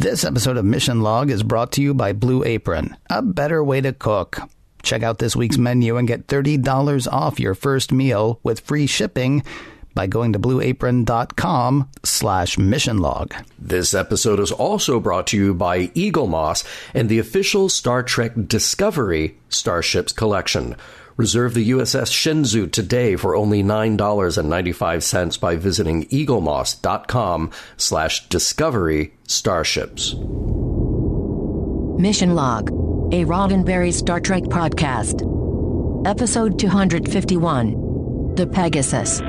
This episode of Mission Log is brought to you by Blue Apron, a better way to cook. Check out this week's menu and get $30 off your first meal with free shipping by going to blueapron.com/missionlog. This episode is also brought to you by Eagle Moss and the official Star Trek Discovery Starships collection. Reserve the USS Shenzhou today for only $9.95 by visiting eaglemoss.com/discovery starships. Mission Log, a Roddenberry Star Trek podcast. Episode 251, The Pegasus.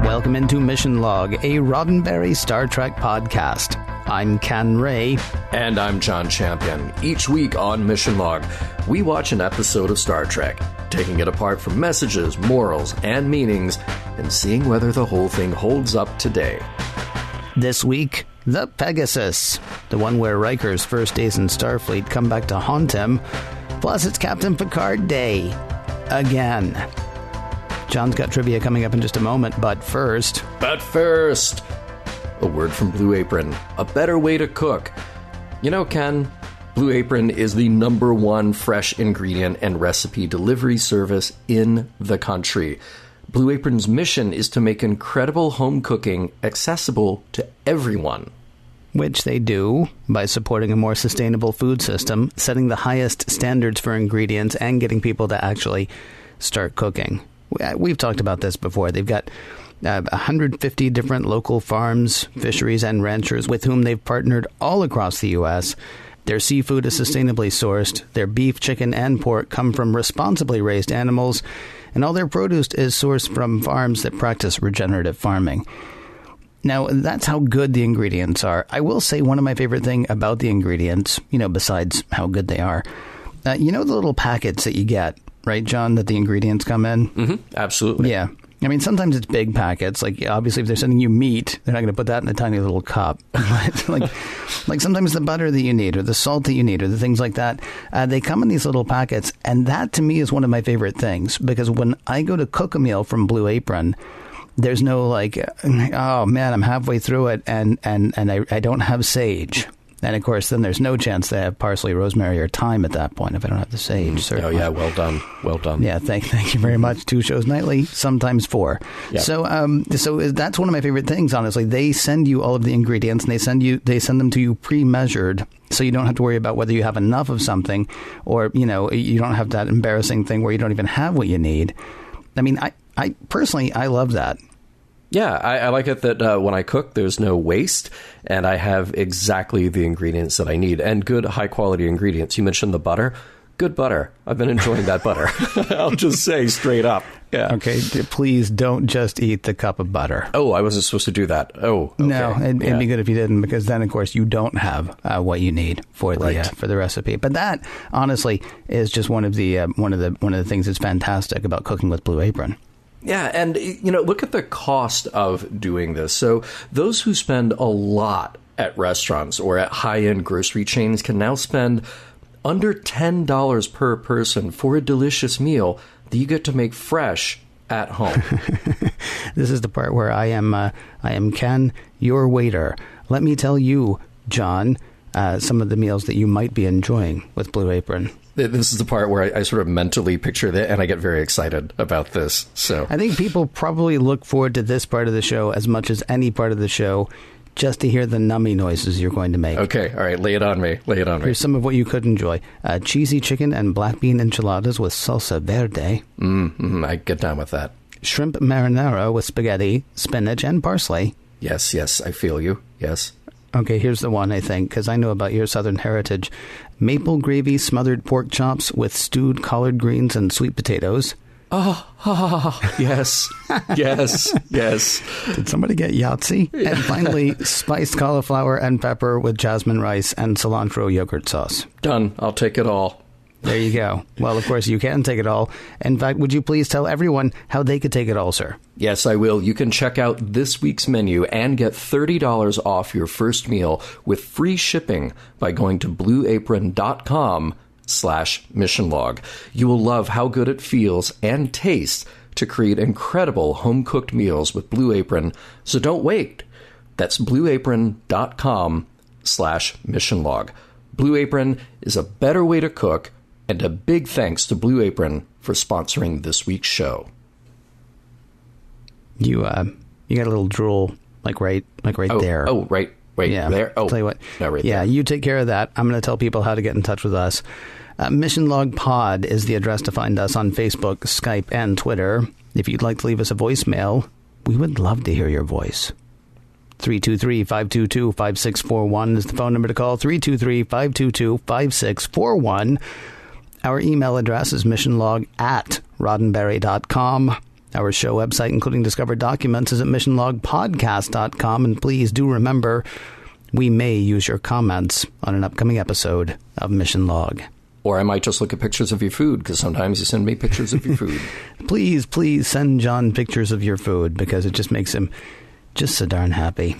Welcome into Mission Log, a Roddenberry Star Trek podcast. I'm Ken Ray. And I'm John Champion. Each week on Mission Log, we watch an episode of Star Trek, taking it apart from messages, morals, and meanings, and seeing whether the whole thing holds up today. This week, The Pegasus, the one where Riker's first days in Starfleet come back to haunt him. Plus, it's Captain Picard Day. Again. John's got trivia coming up in just a moment, but first, a word from Blue Apron, a better way to cook. You know, Ken, Blue Apron is the #1 fresh ingredient and recipe delivery service in the country. Blue Apron's mission is to make incredible home cooking accessible to everyone. Which they do by supporting a more sustainable food system, setting the highest standards for ingredients, and getting people to actually start cooking. We've talked about this before. They've got 150 different local farms, fisheries, and ranchers with whom they've partnered all across the U.S. Their seafood is sustainably sourced. Their beef, chicken, and pork come from responsibly raised animals. And all their produce is sourced from farms that practice regenerative farming. Now, that's how good the ingredients are. I will say one of my favorite things about the ingredients, besides how good they are, the little packets that you get, right, John, that the ingredients come in? Mm-hmm. Absolutely. Yeah. I mean, sometimes it's big packets. Like, obviously, if they're sending you meat, they're not going to put that in a tiny little cup. like sometimes the butter that you need or the salt that you need or the things like that, they come in these little packets. And that, to me, is one of my favorite things. Because when I go to cook a meal from Blue Apron, there's no oh, man, I'm halfway through it and I don't have sage. And, of course, then there's no chance to have parsley, rosemary, or thyme at that point if I don't have the sage. Certainly. Oh, yeah, well done. Well done. Yeah, thank you very much. 2 shows nightly, sometimes 4. Yeah. So that's one of my favorite things, honestly. They send you all of the ingredients, and they send them to you pre-measured, so you don't have to worry about whether you have enough of something or, you don't have that embarrassing thing where you don't even have what you need. I mean, I personally, I love that. Yeah, I like it that when I cook, there's no waste, and I have exactly the ingredients that I need, and good, high-quality ingredients. You mentioned the butter. Good butter. I've been enjoying that butter. I'll just say straight up. Yeah. Okay, please don't just eat the cup of butter. Oh, I wasn't supposed to do that. Oh, okay. No, it'd be good if you didn't, because then, of course, you don't have what you need for the recipe. But that, honestly, is just one of the things that's fantastic about cooking with Blue Apron. Yeah, and, look at the cost of doing this. So those who spend a lot at restaurants or at high-end grocery chains can now spend under $10 per person for a delicious meal that you get to make fresh at home. This is the part where I am Ken, your waiter. Let me tell you, John, some of the meals that you might be enjoying with Blue Apron. This is the part where I sort of mentally picture it, and I get very excited about this. So I think people probably look forward to this part of the show as much as any part of the show, just to hear the nummy noises you're going to make. Okay, all right, lay it on me. Here's some of what you could enjoy. Cheesy chicken and black bean enchiladas with salsa verde. I get down with that. Shrimp marinara with spaghetti, spinach, and parsley. Yes, I feel you. Yes. Okay, here's the one, I think, because I know about your Southern heritage. Maple gravy smothered pork chops with stewed collard greens and sweet potatoes. Yes. Did somebody get Yahtzee? Yeah. And finally, spiced cauliflower and pepper with jasmine rice and cilantro yogurt sauce. Done. I'll take it all. There you go. Well, of course, you can take it all. In fact, would you please tell everyone how they could take it all, sir? Yes, I will. You can check out this week's menu and get $30 off your first meal with free shipping by going to blueapron.com/missionlog. You will love how good it feels and tastes to create incredible home-cooked meals with Blue Apron, so don't wait. That's blueapron.com/missionlog. Blue Apron is a better way to cook, and a big thanks to Blue Apron for sponsoring this week's show. You got a little drool, like right there. Oh, right there. Oh, tell you what. No, right yeah, there. you take care of that. I'm going to tell people how to get in touch with us. Mission Log Pod is the address to find us on Facebook, Skype, and Twitter. If you'd like to leave us a voicemail, we would love to hear your voice. 323-522-5641 is the phone number to call. 323-522-5641. Our email address is missionlog@roddenberry.com. Our show website, including discovered documents, is at missionlogpodcast.com. And please do remember, we may use your comments on an upcoming episode of Mission Log. Or I might just look at pictures of your food, because sometimes you send me pictures of your food. Please send John pictures of your food, because it just makes him just so darn happy.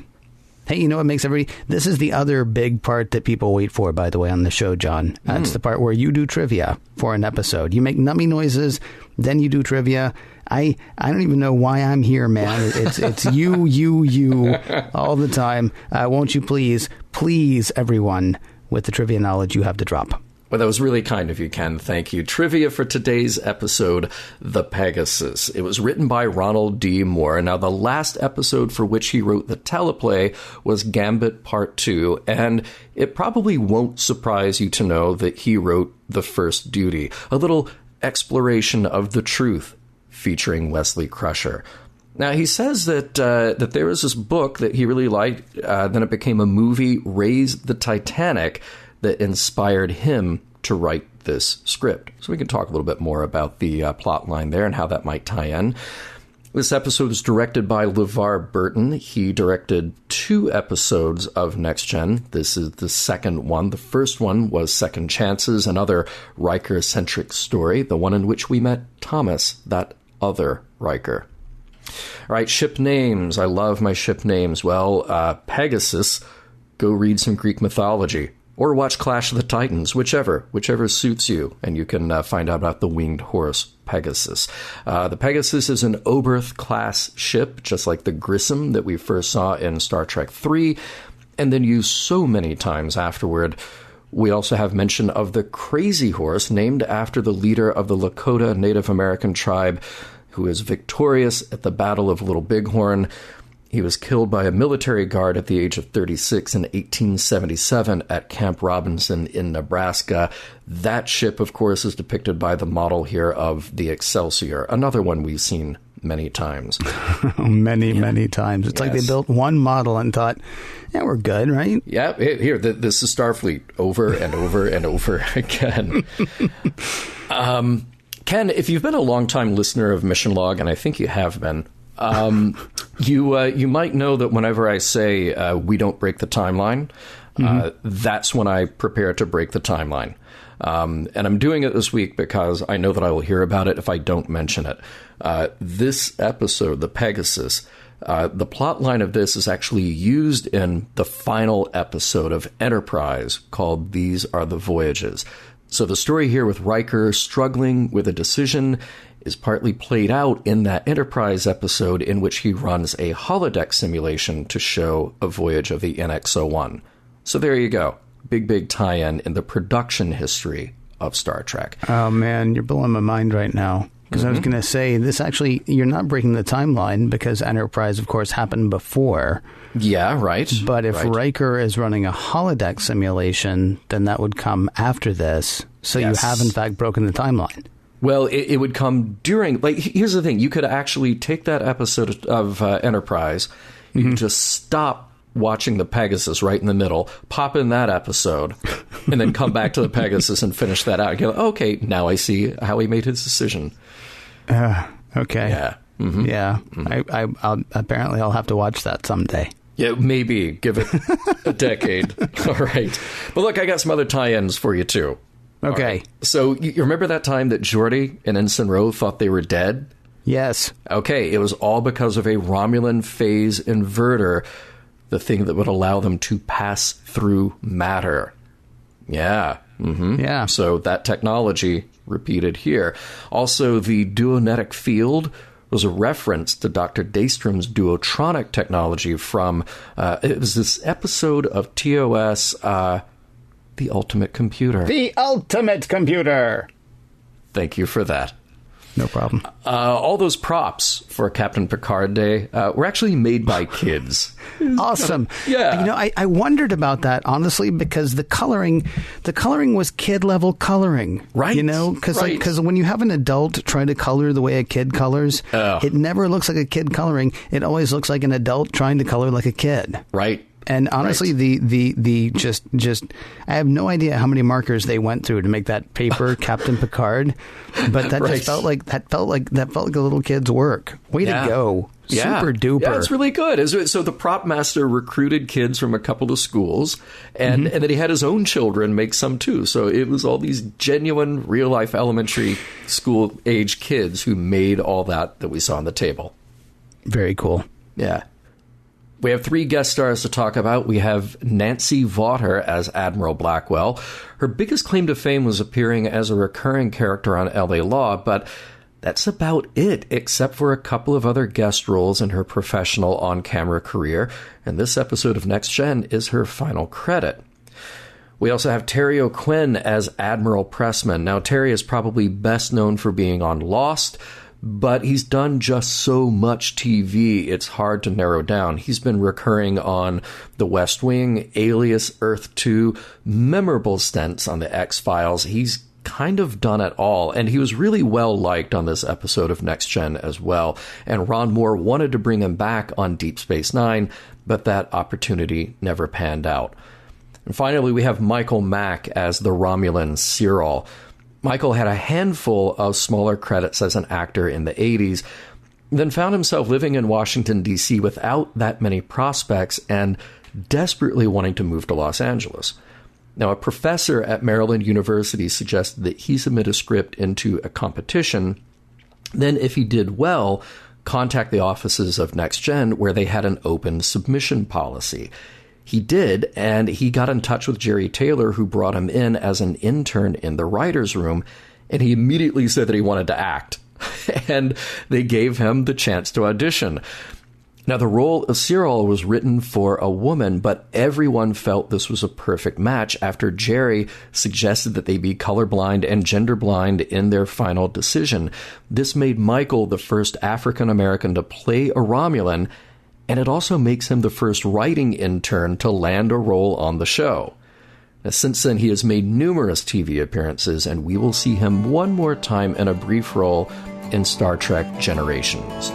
Hey, you know what makes this is the other big part that people wait for, by the way, on the show, John. That's the part where you do trivia for an episode. You make nummy noises, then you do trivia. I don't even know why I'm here, man. It's you all the time. Won't you please, everyone, with the trivia knowledge you have to drop. Well, that was really kind of you, Ken. Thank you. Trivia for today's episode, The Pegasus. It was written by Ronald D. Moore. Now, the last episode for which he wrote the teleplay was Gambit Part 2, and it probably won't surprise you to know that he wrote The First Duty, a little exploration of the truth featuring Wesley Crusher. Now, he says that there was this book that he really liked, then it became a movie, Raise the Titanic, that inspired him to write this script. So we can talk a little bit more about the plot line there and how that might tie in. This episode is directed by LeVar Burton. He directed 2 episodes of Next Gen. This is the second one. The first one was Second Chances, another Riker-centric story, the one in which we met Thomas, that other Riker. All right, ship names. I love my ship names. Well, Pegasus, go read some Greek mythology. Or watch Clash of the Titans, whichever suits you, and you can find out about the winged horse, Pegasus. The Pegasus is an Oberth-class ship, just like the Grissom that we first saw in Star Trek III, and then used so many times afterward. We also have mention of the Crazy Horse, named after the leader of the Lakota Native American tribe, who is victorious at the Battle of Little Bighorn. He was killed by a military guard at the age of 36 in 1877 at Camp Robinson in Nebraska. That ship, of course, is depicted by the model here of the Excelsior, another one we've seen many times. Many times. It's like they built one model and thought, yeah, we're good, right? Yeah, here, this is Starfleet, over and over and over again. Ken, if you've been a longtime listener of Mission Log, and I think you have been, you might know that whenever I say we don't break the timeline, that's when I prepare to break the timeline. And I'm doing it this week because I know that I will hear about it if I don't mention it. This episode, The Pegasus, the plot line of this is actually used in the final episode of Enterprise called These Are the Voyages. So the story here with Riker struggling with a decision is partly played out in that Enterprise episode in which he runs a holodeck simulation to show a voyage of the NX-01. So there you go. Big tie-in in the production history of Star Trek. Oh, man, you're blowing my mind right now. Because I was going to say, this actually, you're not breaking the timeline because Enterprise, of course, happened before. Yeah, right. But if Riker is running a holodeck simulation, then that would come after this. So you have, in fact, broken the timeline. Well, it would come during, like, here's the thing. You could actually take that episode of Enterprise, you could just stop watching the Pegasus right in the middle, pop in that episode, and then come back to the Pegasus and finish that out. You go, okay, now I see how he made his decision. Okay. Yeah. Yeah. I'll apparently I'll have to watch that someday. Yeah, maybe. Give it a decade. All right. But look, I got some other tie-ins for you, too. Okay. Right. So you remember that time that Geordi and Ensign Ro thought they were dead? Yes. Okay, it was all because of a Romulan phase inverter, the thing that would allow them to pass through matter. Yeah. Yeah. So that technology repeated here. Also, the duonetic field was a reference to Dr. Daystrom's duotronic technology from, it was this episode of TOS, The Ultimate Computer. The Ultimate Computer! Thank you for that. No problem. All those props for Captain Picard Day were actually made by kids. Awesome. Yeah. You know, I wondered about that, honestly, because the coloring was kid-level coloring. Right. You know, because when you have an adult try to color the way a kid colors, it never looks like a kid coloring. It always looks like an adult trying to color like a kid. Right. And honestly, the just I have no idea how many markers they went through to make that paper Captain Picard, but that just felt like a little kid's work. Way to go. Yeah. Super duper. Yeah, it's really good. So the prop master recruited kids from a couple of schools, and then he had his own children make some too. So it was all these genuine, real-life elementary school-age kids who made all that we saw on the table. Very cool. Yeah. We have 3 guest stars to talk about. We have Nancy Vaughter as Admiral Blackwell. Her biggest claim to fame was appearing as a recurring character on LA Law, but that's about it, except for a couple of other guest roles in her professional on-camera career, and this episode of Next Gen is her final credit. We also have Terry O'Quinn as Admiral Pressman. Now, Terry is probably best known for being on Lost, but he's done just so much TV, it's hard to narrow down. He's been recurring on The West Wing, Alias, Earth 2, memorable stints on The X-Files. He's kind of done it all, and he was really well liked on this episode of Next Gen as well. And Ron Moore wanted to bring him back on Deep Space Nine, but that opportunity never panned out. And finally, we have Michael Mack as the Romulan Cyril. Michael had a handful of smaller credits as an actor in the 80s, then found himself living in Washington, D.C. without that many prospects and desperately wanting to move to Los Angeles. Now, a professor at Maryland University suggested that he submit a script into a competition. Then, if he did well, contact the offices of Next Gen, where they had an open submission policy. He did, and he got in touch with Jerry Taylor, who brought him in as an intern in the writer's room, and he immediately said that he wanted to act. And they gave him the chance to audition. Now, the role of Cyril was written for a woman, but everyone felt this was a perfect match after Jerry suggested that they be colorblind and genderblind in their final decision. This made Michael the first African-American to play a Romulan, and it also makes him the first writing intern to land a role on the show. Now, since then, he has made numerous TV appearances, and we will see him one more time in a brief role in Star Trek Generations.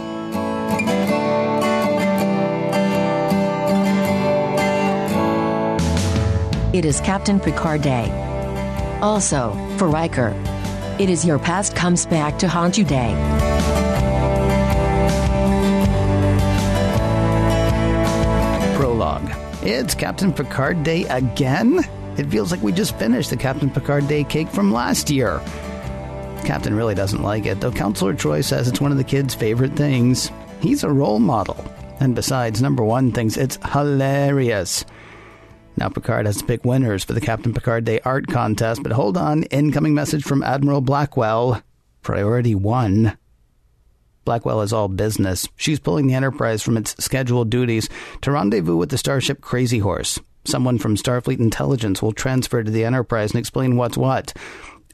It is Captain Picard Day. Also, for Riker, it is Your Past Comes Back to Haunt You Day. Prologue. It's Captain Picard Day again? It feels like we just finished the Captain Picard Day cake from last year. Captain really doesn't like it, though Counselor Troy says it's one of the kids' favorite things. He's a role model. And besides, number one thinks it's hilarious. Now Picard has to pick winners for the Captain Picard Day art contest, but hold on, incoming message from Admiral Blackwell. Priority 1. Blackwell is all business. She's pulling the Enterprise from its scheduled duties to rendezvous with the starship Crazy Horse. Someone from Starfleet Intelligence will transfer to the Enterprise and explain what's what.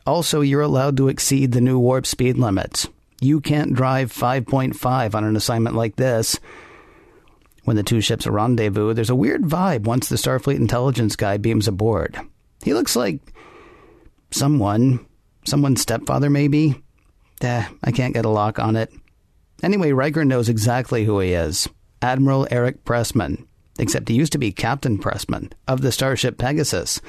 Also, you're allowed to exceed the new warp speed limits. You can't drive 5.5 on an assignment like this. When the two ships rendezvous, there's a weird vibe once the Starfleet Intelligence guy beams aboard. He looks like someone's stepfather, maybe? I can't get a lock on it. Anyway, Riker knows exactly who he is. Admiral Eric Pressman. Except he used to be Captain Pressman of the starship Pegasus.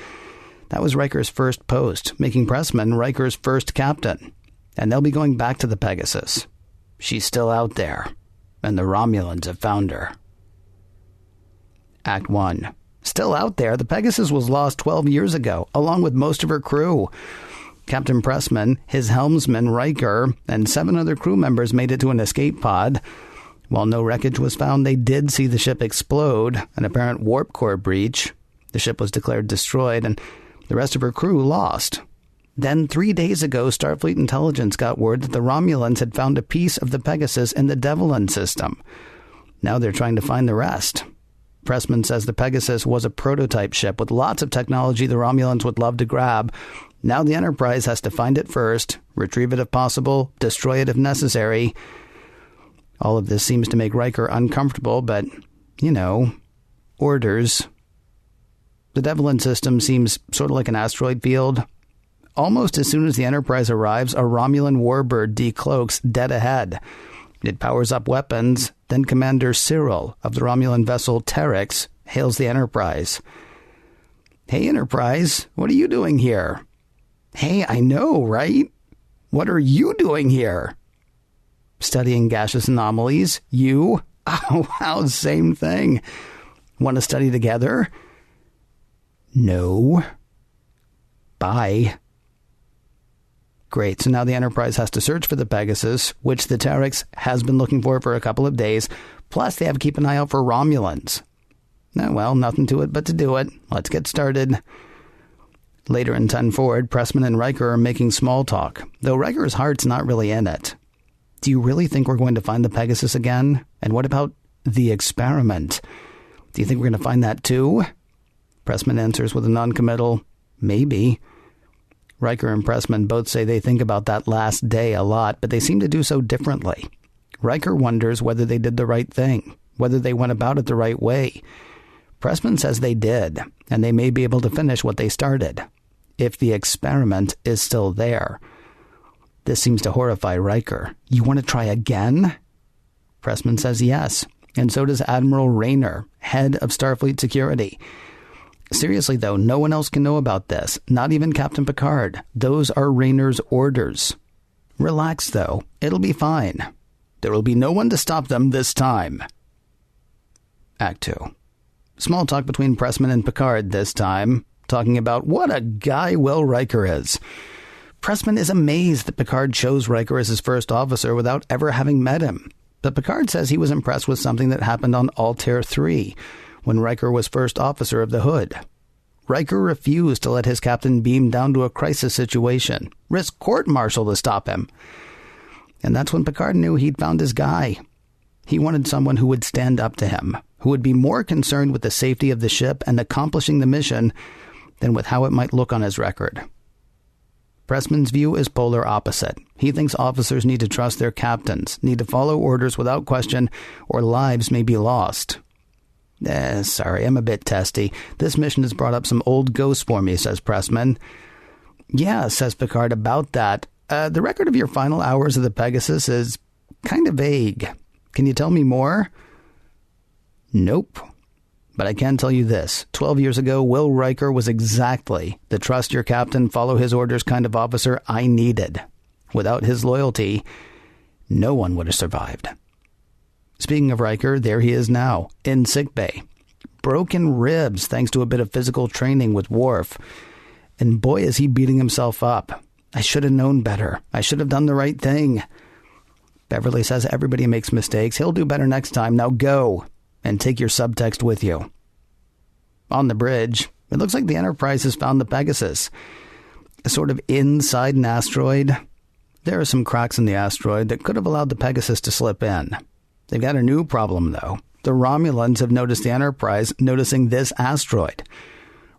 That was Riker's first post, making Pressman Riker's first captain. And they'll be going back to the Pegasus. She's still out there, and the Romulans have found her. Act 1. Still out there, the Pegasus was lost 12 years ago, along with most of her crew. Captain Pressman, his helmsman Riker, and 7 other crew members made it to an escape pod. While no wreckage was found, they did see the ship explode, an apparent warp core breach. The ship was declared destroyed, and the rest of her crew lost. Then 3 days ago, Starfleet intelligence got word that the Romulans had found a piece of the Pegasus in the Devlin system. Now they're trying to find the rest. Pressman says the Pegasus was a prototype ship with lots of technology the Romulans would love to grab. Now the Enterprise has to find it first, retrieve it if possible, destroy it if necessary. All of this seems to make Riker uncomfortable, but, orders. The Devlin system seems sort of like an asteroid field. Almost as soon as the Enterprise arrives, a Romulan warbird decloaks dead ahead. It powers up weapons, then Commander Cyril of the Romulan vessel Terex hails the Enterprise. "Hey, Enterprise, what are you doing here?" "Hey, I know, right? What are you doing here?" "Studying gaseous anomalies. You?" "Oh, wow, same thing. Want to study together?" "No." "Bye." Great, so now the Enterprise has to search for the Pegasus, which the Terex has been looking for a couple of days, plus they have to keep an eye out for Romulans. Well, nothing to it but to do it. Let's get started. Later in 10 Forward, Pressman and Riker are making small talk, though Riker's heart's not really in it. "Do you really think we're going to find the Pegasus again? And what about the experiment? Do you think we're going to find that too?" Pressman answers with a non-committal, "Maybe." Riker and Pressman both say they think about that last day a lot, but they seem to do so differently. Riker wonders whether they did the right thing, whether they went about it the right way. Pressman says they did, and they may be able to finish what they started, if the experiment is still there. This seems to horrify Riker. "You want to try again?" Pressman says yes, and so does Admiral Rayner, head of Starfleet Security. Seriously, though, no one else can know about this, not even Captain Picard. Those are Rayner's orders. Relax, though. It'll be fine. There will be no one to stop them this time. Act 2. Small talk between Pressman and Picard this time, talking about what a guy Will Riker is. Pressman is amazed that Picard chose Riker as his first officer without ever having met him. But Picard says he was impressed with something that happened on Altair 3, when Riker was first officer of the Hood. Riker refused to let his captain beam down to a crisis situation, risk court-martial to stop him. And that's when Picard knew he'd found his guy. He wanted someone who would stand up to him, who would be more concerned with the safety of the ship and accomplishing the mission than with how it might look on his record. Pressman's view is polar opposite. He thinks officers need to trust their captains, need to follow orders without question, or lives may be lost. Sorry, I'm a bit testy. This mission has brought up some old ghosts for me, says Pressman. Yeah, says Picard about that. The record of your final hours of the Pegasus is kind of vague. Can you tell me more? Nope. But I can tell you this. 12 years ago, Will Riker was exactly the trust your captain, follow his orders kind of officer I needed. Without his loyalty, no one would have survived. Speaking of Riker, there he is now, in sickbay. Broken ribs thanks to a bit of physical training with Worf. And boy, is he beating himself up. I should have known better. I should have done the right thing. Beverly says everybody makes mistakes. He'll do better next time. Now go, and take your subtext with you. On the bridge, it looks like the Enterprise has found the Pegasus. Sort of inside an asteroid. There are some cracks in the asteroid that could have allowed the Pegasus to slip in. They've got a new problem, though. The Romulans have noticed the Enterprise noticing this asteroid.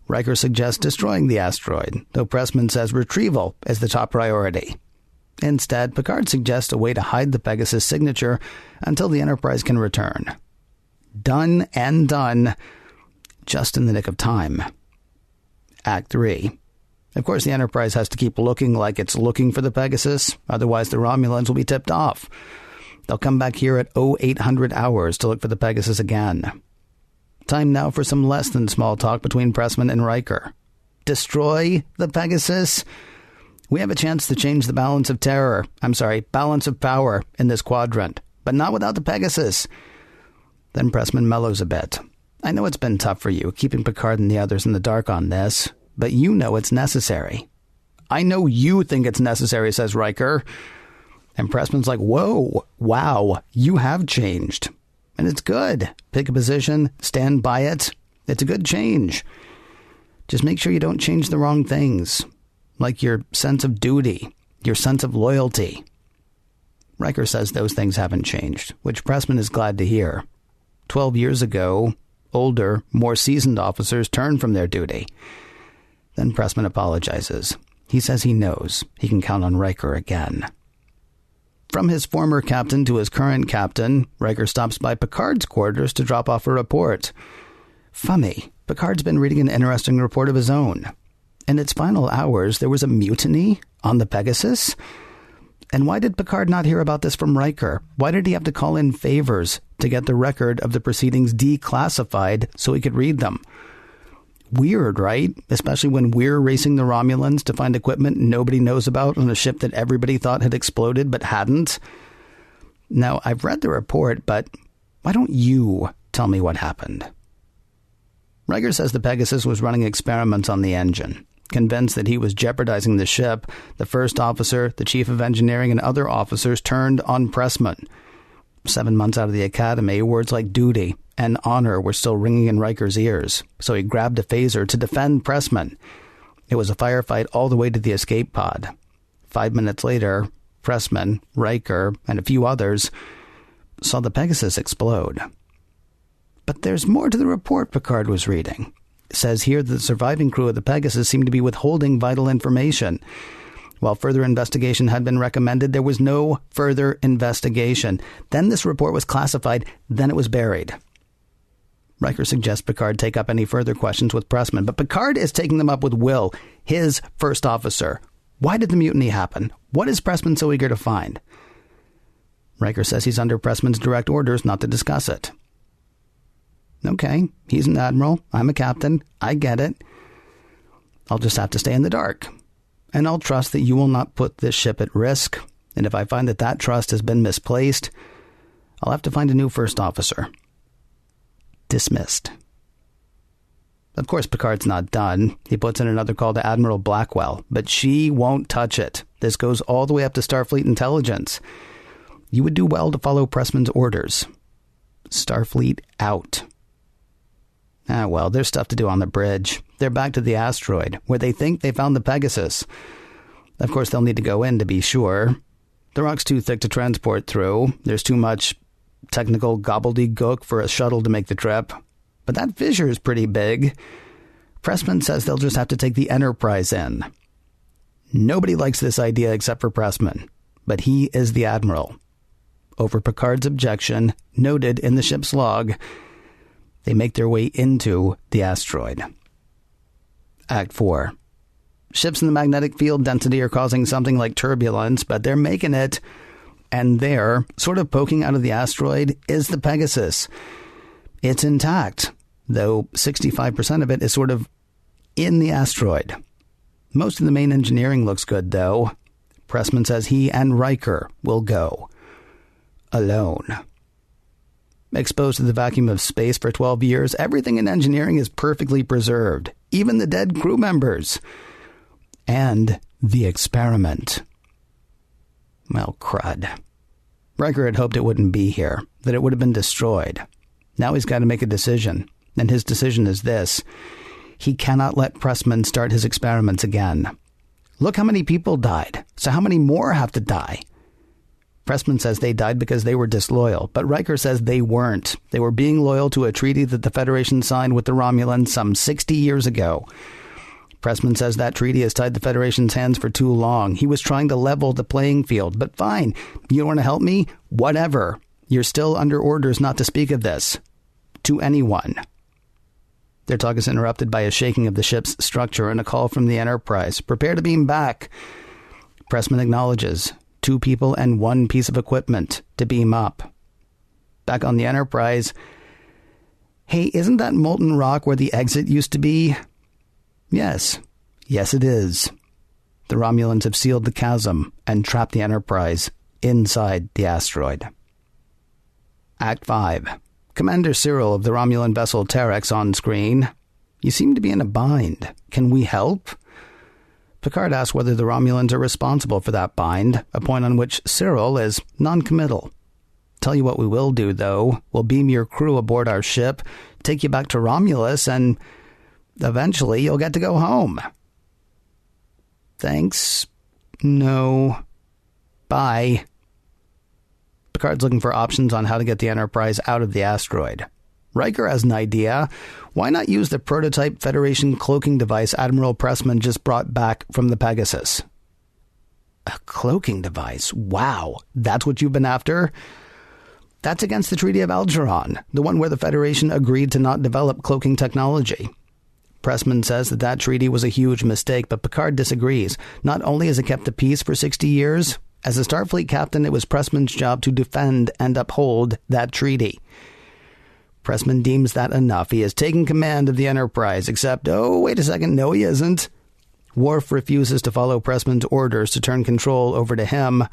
Riker suggests destroying the asteroid, though Pressman says retrieval is the top priority. Instead, Picard suggests a way to hide the Pegasus signature until the Enterprise can return. Done and done, just in the nick of time. Act 3. Of course, the Enterprise has to keep looking like it's looking for the Pegasus, otherwise the Romulans will be tipped off. They'll come back here at 0800 hours to look for the Pegasus again. Time now for some less than small talk between Pressman and Riker. Destroy the Pegasus? We have a chance to change the balance of balance of power in this quadrant, but not without the Pegasus. Then Pressman mellows a bit. I know it's been tough for you, keeping Picard and the others in the dark on this, but you know it's necessary. I know you think it's necessary, says Riker. And Pressman's like, whoa, wow, you have changed. And it's good. Pick a position, stand by it. It's a good change. Just make sure you don't change the wrong things. like your sense of duty, your sense of loyalty. Riker says those things haven't changed, which Pressman is glad to hear. 12 years ago, older, more seasoned officers turned from their duty. Then Pressman apologizes. He says he knows he can count on Riker again. From his former captain to his current captain, Riker stops by Picard's quarters to drop off a report. Funny, Picard's been reading an interesting report of his own. In its final hours, there was a mutiny on the Pegasus. And why did Picard not hear about this from Riker? Why did he have to call in favors to get the record of the proceedings declassified so he could read them? Weird, right? Especially when we're racing the Romulans to find equipment nobody knows about on a ship that everybody thought had exploded but hadn't. Now, I've read the report, but why don't you tell me what happened? Riker says the Pegasus was running experiments on the engine. Convinced that he was jeopardizing the ship, the first officer, the chief of engineering, and other officers turned on Pressman. 7 months out of the academy, words like duty and honor were still ringing in Riker's ears, so he grabbed a phaser to defend Pressman. It was a firefight all the way to the escape pod. 5 minutes later, Pressman, Riker, and a few others saw the Pegasus explode. But there's more to the report Picard was reading. It says here that the surviving crew of the Pegasus seemed to be withholding vital information. While further investigation had been recommended, there was no further investigation. Then this report was classified, then it was buried. Riker suggests Picard take up any further questions with Pressman, but Picard is taking them up with Will, his first officer. Why did the mutiny happen? What is Pressman so eager to find? Riker says he's under Pressman's direct orders not to discuss it. Okay, he's an admiral, I'm a captain, I get it. I'll just have to stay in the dark. And I'll trust that you will not put this ship at risk, and if I find that that trust has been misplaced, I'll have to find a new first officer. Dismissed. Of course, Picard's not done. He puts in another call to Admiral Blackwell, but she won't touch it. This goes all the way up to Starfleet intelligence. You would do well to follow Pressman's orders. Starfleet out. Ah, well, there's stuff to do on the bridge. They're back to the asteroid, where they think they found the Pegasus. Of course, they'll need to go in to be sure. The rock's too thick to transport through. There's too much technical gobbledygook for a shuttle to make the trip. But that fissure is pretty big. Pressman says they'll just have to take the Enterprise in. Nobody likes this idea except for Pressman, but he is the Admiral. Over Picard's objection, noted in the ship's log, they make their way into the asteroid. Act 4. Ships in the magnetic field density are causing something like turbulence, but they're making it. And there, sort of poking out of the asteroid, is the Pegasus. It's intact, though 65% of it is sort of in the asteroid. Most of the main engineering looks good, though. Pressman says he and Riker will go. Alone. Exposed to the vacuum of space for 12 years, everything in engineering is perfectly preserved. Even the dead crew members. And the experiment. Well, crud. Riker had hoped it wouldn't be here, that it would have been destroyed. Now he's got to make a decision, and his decision is this. He cannot let Pressman start his experiments again. Look how many people died, so how many more have to die? Pressman says they died because they were disloyal, but Riker says they weren't. They were being loyal to a treaty that the Federation signed with the Romulans some 60 years ago. Pressman says that treaty has tied the Federation's hands for too long. He was trying to level the playing field. But fine, you don't want to help me? Whatever. You're still under orders not to speak of this. To anyone. Their talk is interrupted by a shaking of the ship's structure and a call from the Enterprise. Prepare to beam back. Pressman acknowledges. 2 people and 1 piece of equipment to beam up. Back on the Enterprise. Hey, isn't that molten rock where the exit used to be? Yes. Yes, it is. The Romulans have sealed the chasm and trapped the Enterprise inside the asteroid. Act 5. Commander Cyril of the Romulan vessel Terex on screen. You seem to be in a bind. Can we help? Picard asks whether the Romulans are responsible for that bind, a point on which Cyril is non-committal. Tell you what we will do, though. We'll beam your crew aboard our ship, take you back to Romulus, and eventually you'll get to go home. Thanks. No. Bye. Picard's looking for options on how to get the Enterprise out of the asteroid. Riker has an idea. Why not use the prototype Federation cloaking device Admiral Pressman just brought back from the Pegasus? A cloaking device? Wow, that's what you've been after? That's against the Treaty of Algeron, the one where the Federation agreed to not develop cloaking technology. Pressman says that treaty was a huge mistake, but Picard disagrees. Not only has it kept the peace for 60 years, as a Starfleet captain, it was Pressman's job to defend and uphold that treaty. Pressman deems that enough. He has taken command of the Enterprise, except, oh, wait a second, no he isn't. Worf refuses to follow Pressman's orders to turn control over to him,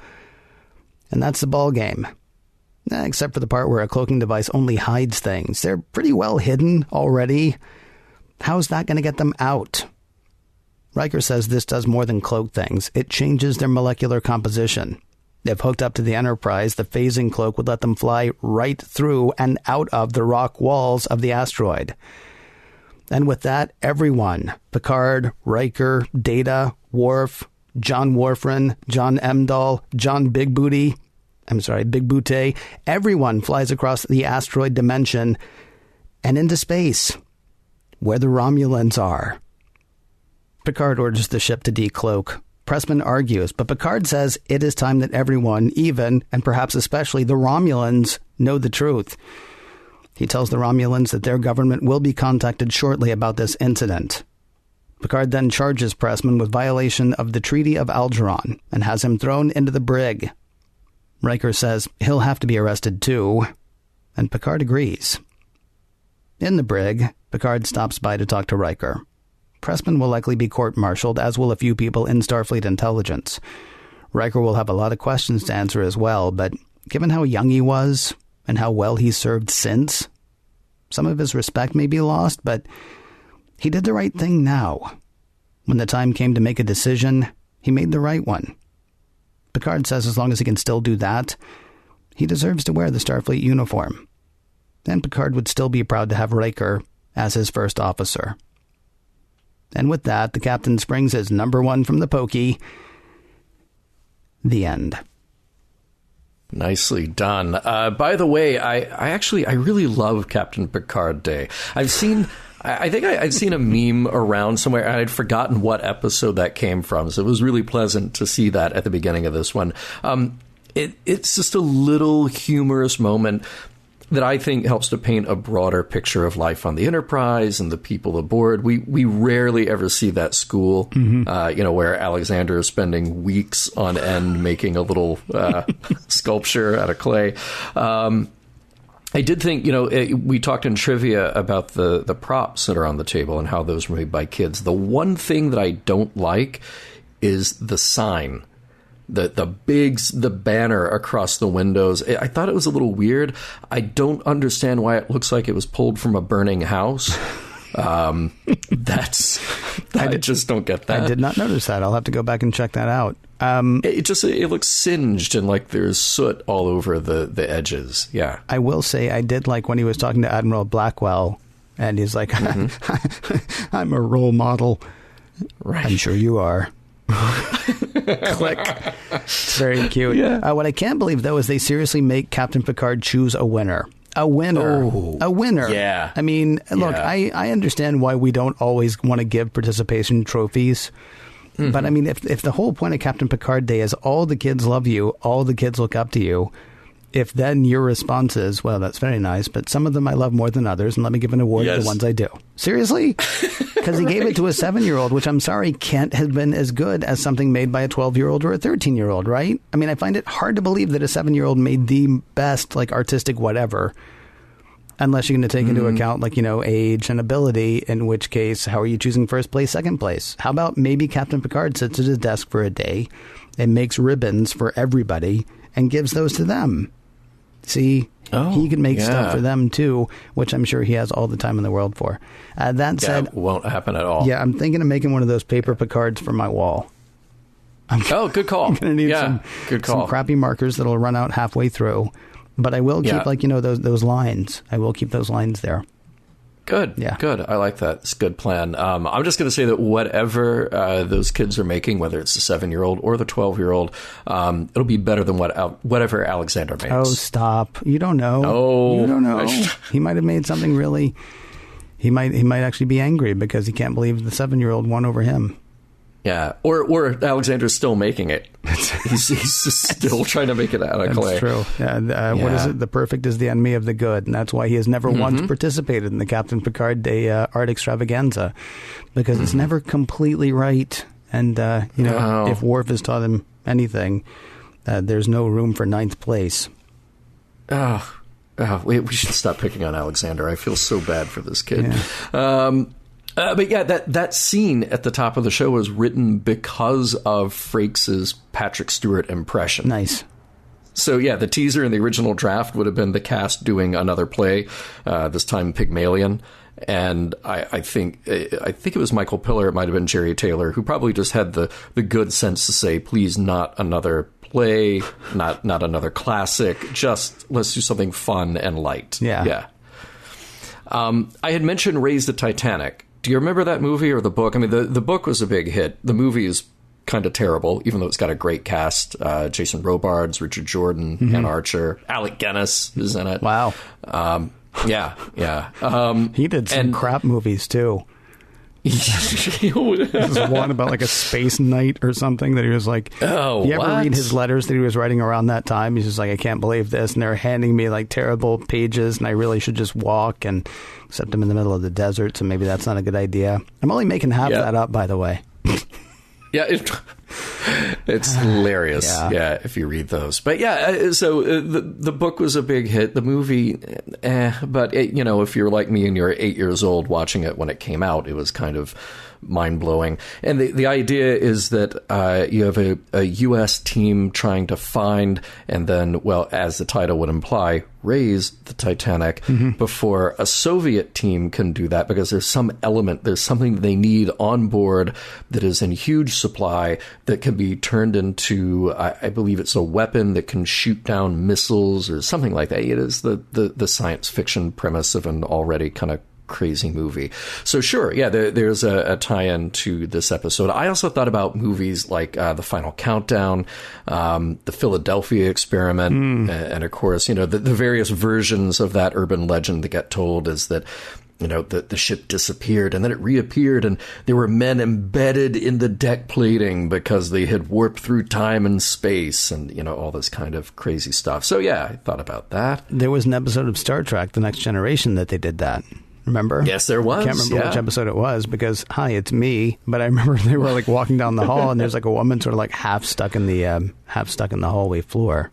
and that's the ballgame. Except for the part where a cloaking device only hides things. They're pretty well hidden already. How's that going to get them out? Riker says this does more than cloak things. It changes their molecular composition. If hooked up to the Enterprise, the phasing cloak would let them fly right through and out of the rock walls of the asteroid. And with that, everyone, Picard, Riker, Data, Worf, John Warfarin, John Emdahl, John Big Booty, everyone flies across the asteroid dimension and into space, where the Romulans are. Picard orders the ship to decloak. Pressman argues, but Picard says it is time that everyone, even, and perhaps especially, the Romulans, know the truth. He tells the Romulans that their government will be contacted shortly about this incident. Picard then charges Pressman with violation of the Treaty of Algeron and has him thrown into the brig. Riker says he'll have to be arrested too, and Picard agrees. In the brig, Picard stops by to talk to Riker. Pressman will likely be court-martialed, as will a few people in Starfleet intelligence. Riker will have a lot of questions to answer as well, but given how young he was and how well he's served since, some of his respect may be lost, but he did the right thing now. When the time came to make a decision, he made the right one. Picard says as long as he can still do that, he deserves to wear the Starfleet uniform. And Picard would still be proud to have Riker as his first officer. And with that, the captain springs his number one from the pokey. The end. Nicely done. By the way, I really love Captain Picard Day. I've seen a meme around somewhere, and I'd forgotten what episode that came from, so it was really pleasant to see that at the beginning of this one. It's just a little humorous moment that I think helps to paint a broader picture of life on the Enterprise and the people aboard. We rarely ever see that school, where Alexander is spending weeks on end making a little sculpture out of clay. I did think, we talked in trivia about the props that are on the table and how those were made by kids. The one thing that I don't like is the sign. The banner across the windows. I thought it was a little weird. I don't understand why it looks like it was pulled from a burning house. I just don't get that. I did not notice that. I'll have to go back and check that out. It looks singed and like there's soot all over the edges. Yeah. I will say I did like when he was talking to Admiral Blackwell and he's like, I'm a role model. Right. I'm sure you are. Click. It's very cute. Yeah. What I can't believe, though, is they seriously make Captain Picard choose a winner. A winner. Oh, a winner. Yeah. I mean, look, yeah. I understand why we don't always want to give participation trophies. Mm-hmm. But, I mean, if the whole point of Captain Picard Day is all the kids love you, all the kids look up to you, if then your response is, well, that's very nice, but some of them I love more than others, and let me give an award to the ones I do. Seriously? Because he gave it to a 7-year-old, which I'm sorry can't have been as good as something made by a 12-year-old or a 13-year-old, right? I mean, I find it hard to believe that a 7-year-old made the best, artistic whatever, unless you're going to take into account, age and ability, in which case, how are you choosing first place, second place? How about maybe Captain Picard sits at his desk for a day and makes ribbons for everybody and gives those to them? See, he can make stuff for them, too, which I'm sure he has all the time in the world for. That said... won't happen at all. Yeah, I'm thinking of making one of those paper Picards for my wall. Good call. I'm going to need some crappy markers that'll run out halfway through. But I will keep, those lines. I will keep those lines there. Good. Yeah. Good. I like that. It's a good plan. I'm just going to say that whatever those kids are making, whether it's the 7-year-old or the 12-year-old, it'll be better than whatever Alexander makes. Oh, stop. You don't know. Oh. You don't know. He might have made something really... He might actually be angry because he can't believe the 7-year-old won over him. Yeah, or Alexander's still making it. He's still trying to make it out of clay. That's true. What is it? The perfect is the enemy of the good, and that's why he has never once participated in the Captain Picard Day art extravaganza, because it's never completely right. And if Worf has taught him anything, there's no room for 9th place. We should stop picking on Alexander. I feel so bad for this kid. Yeah. But yeah, that scene at the top of the show was written because of Frakes' Patrick Stewart impression. Nice. So yeah, the teaser in the original draft would have been the cast doing another play, this time Pygmalion. And I think it was Michael Piller, it might have been Jerry Taylor, who probably just had the good sense to say, please, not another play, not another classic, just let's do something fun and light. Yeah. I had mentioned Raise the Titanic. Do you remember that movie or the book? I mean, the book was a big hit. The movie is kind of terrible, even though it's got a great cast. Jason Robards, Richard Jordan, Ann Archer, Alec Guinness is in it. Wow. Yeah. He did some crap movies, too. There's one about like a space knight or something that he was like, you ever read his letters that he was writing around that time? He's just like, I can't believe this, and they're handing me like terrible pages and I really should just walk, and except I'm in the middle of the desert, so maybe that's not a good idea. I'm only making half that up, by the way. Yeah, it's hilarious. Yeah, if you read those. But yeah, so the book was a big hit. The movie, but if you're like me and you're 8 years old watching it when it came out, it was kind of mind-blowing. And the idea is that you have a U.S. team trying to find and then, well, as the title would imply, raise the Titanic before a Soviet team can do that, because there's something they need on board that is in huge supply that can be turned into, I believe it's a weapon that can shoot down missiles or something like that. It is the science fiction premise of an already kind of crazy movie. So sure, yeah, there's a tie-in to this episode. I also thought about movies like The Final Countdown, The Philadelphia Experiment, and of course, the various versions of that urban legend that get told is that the ship disappeared and then it reappeared and there were men embedded in the deck plating because they had warped through time and space and, all this kind of crazy stuff. So yeah, I thought about that. There was an episode of Star Trek, The Next Generation, that they did that. Remember? Yes, there was. I can't remember which episode it was because, hi, it's me. But I remember they were like walking down the hall and there's like a woman sort of like half stuck in the hallway floor.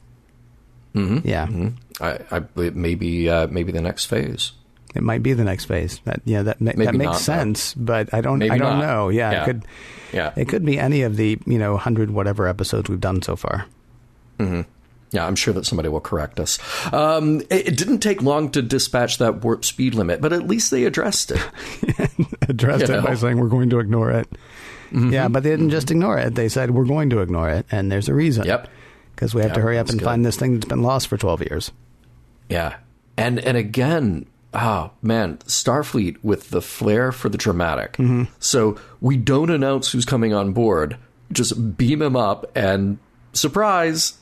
Mm-hmm. Yeah. Mm-hmm. I believe maybe the next phase. It might be the next phase. That makes sense, but I don't know. Yeah. It could be any of the 100 whatever episodes we've done so far. Mm-hmm. Yeah, I'm sure that somebody will correct us. It didn't take long to dispatch that warp speed limit, but at least they addressed it. By saying we're going to ignore it. Mm-hmm. Yeah, but they didn't just ignore it. They said we're going to ignore it, and there's a reason. Yep. Because we have to hurry up and find this thing that's been lost for 12 years. Yeah. And again, Starfleet with the flair for the dramatic. Mm-hmm. So we don't announce who's coming on board. Just beam him up and surprise.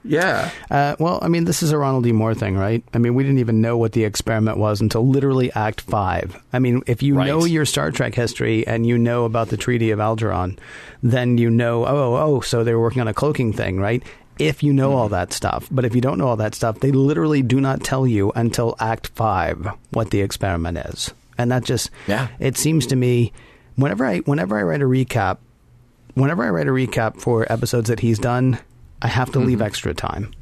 Yeah. Well, I mean, this is a Ronald D. Moore thing, right? I mean, we didn't even know what the experiment was until literally Act 5. I mean, if you know your Star Trek history and you know about the Treaty of Algernon, then so they were working on a cloaking thing, right? If you know all that stuff. But if you don't know all that stuff, they literally do not tell you until Act 5 what the experiment is. And that just, it seems to me, whenever I write a recap for episodes that he's done, I have to leave extra time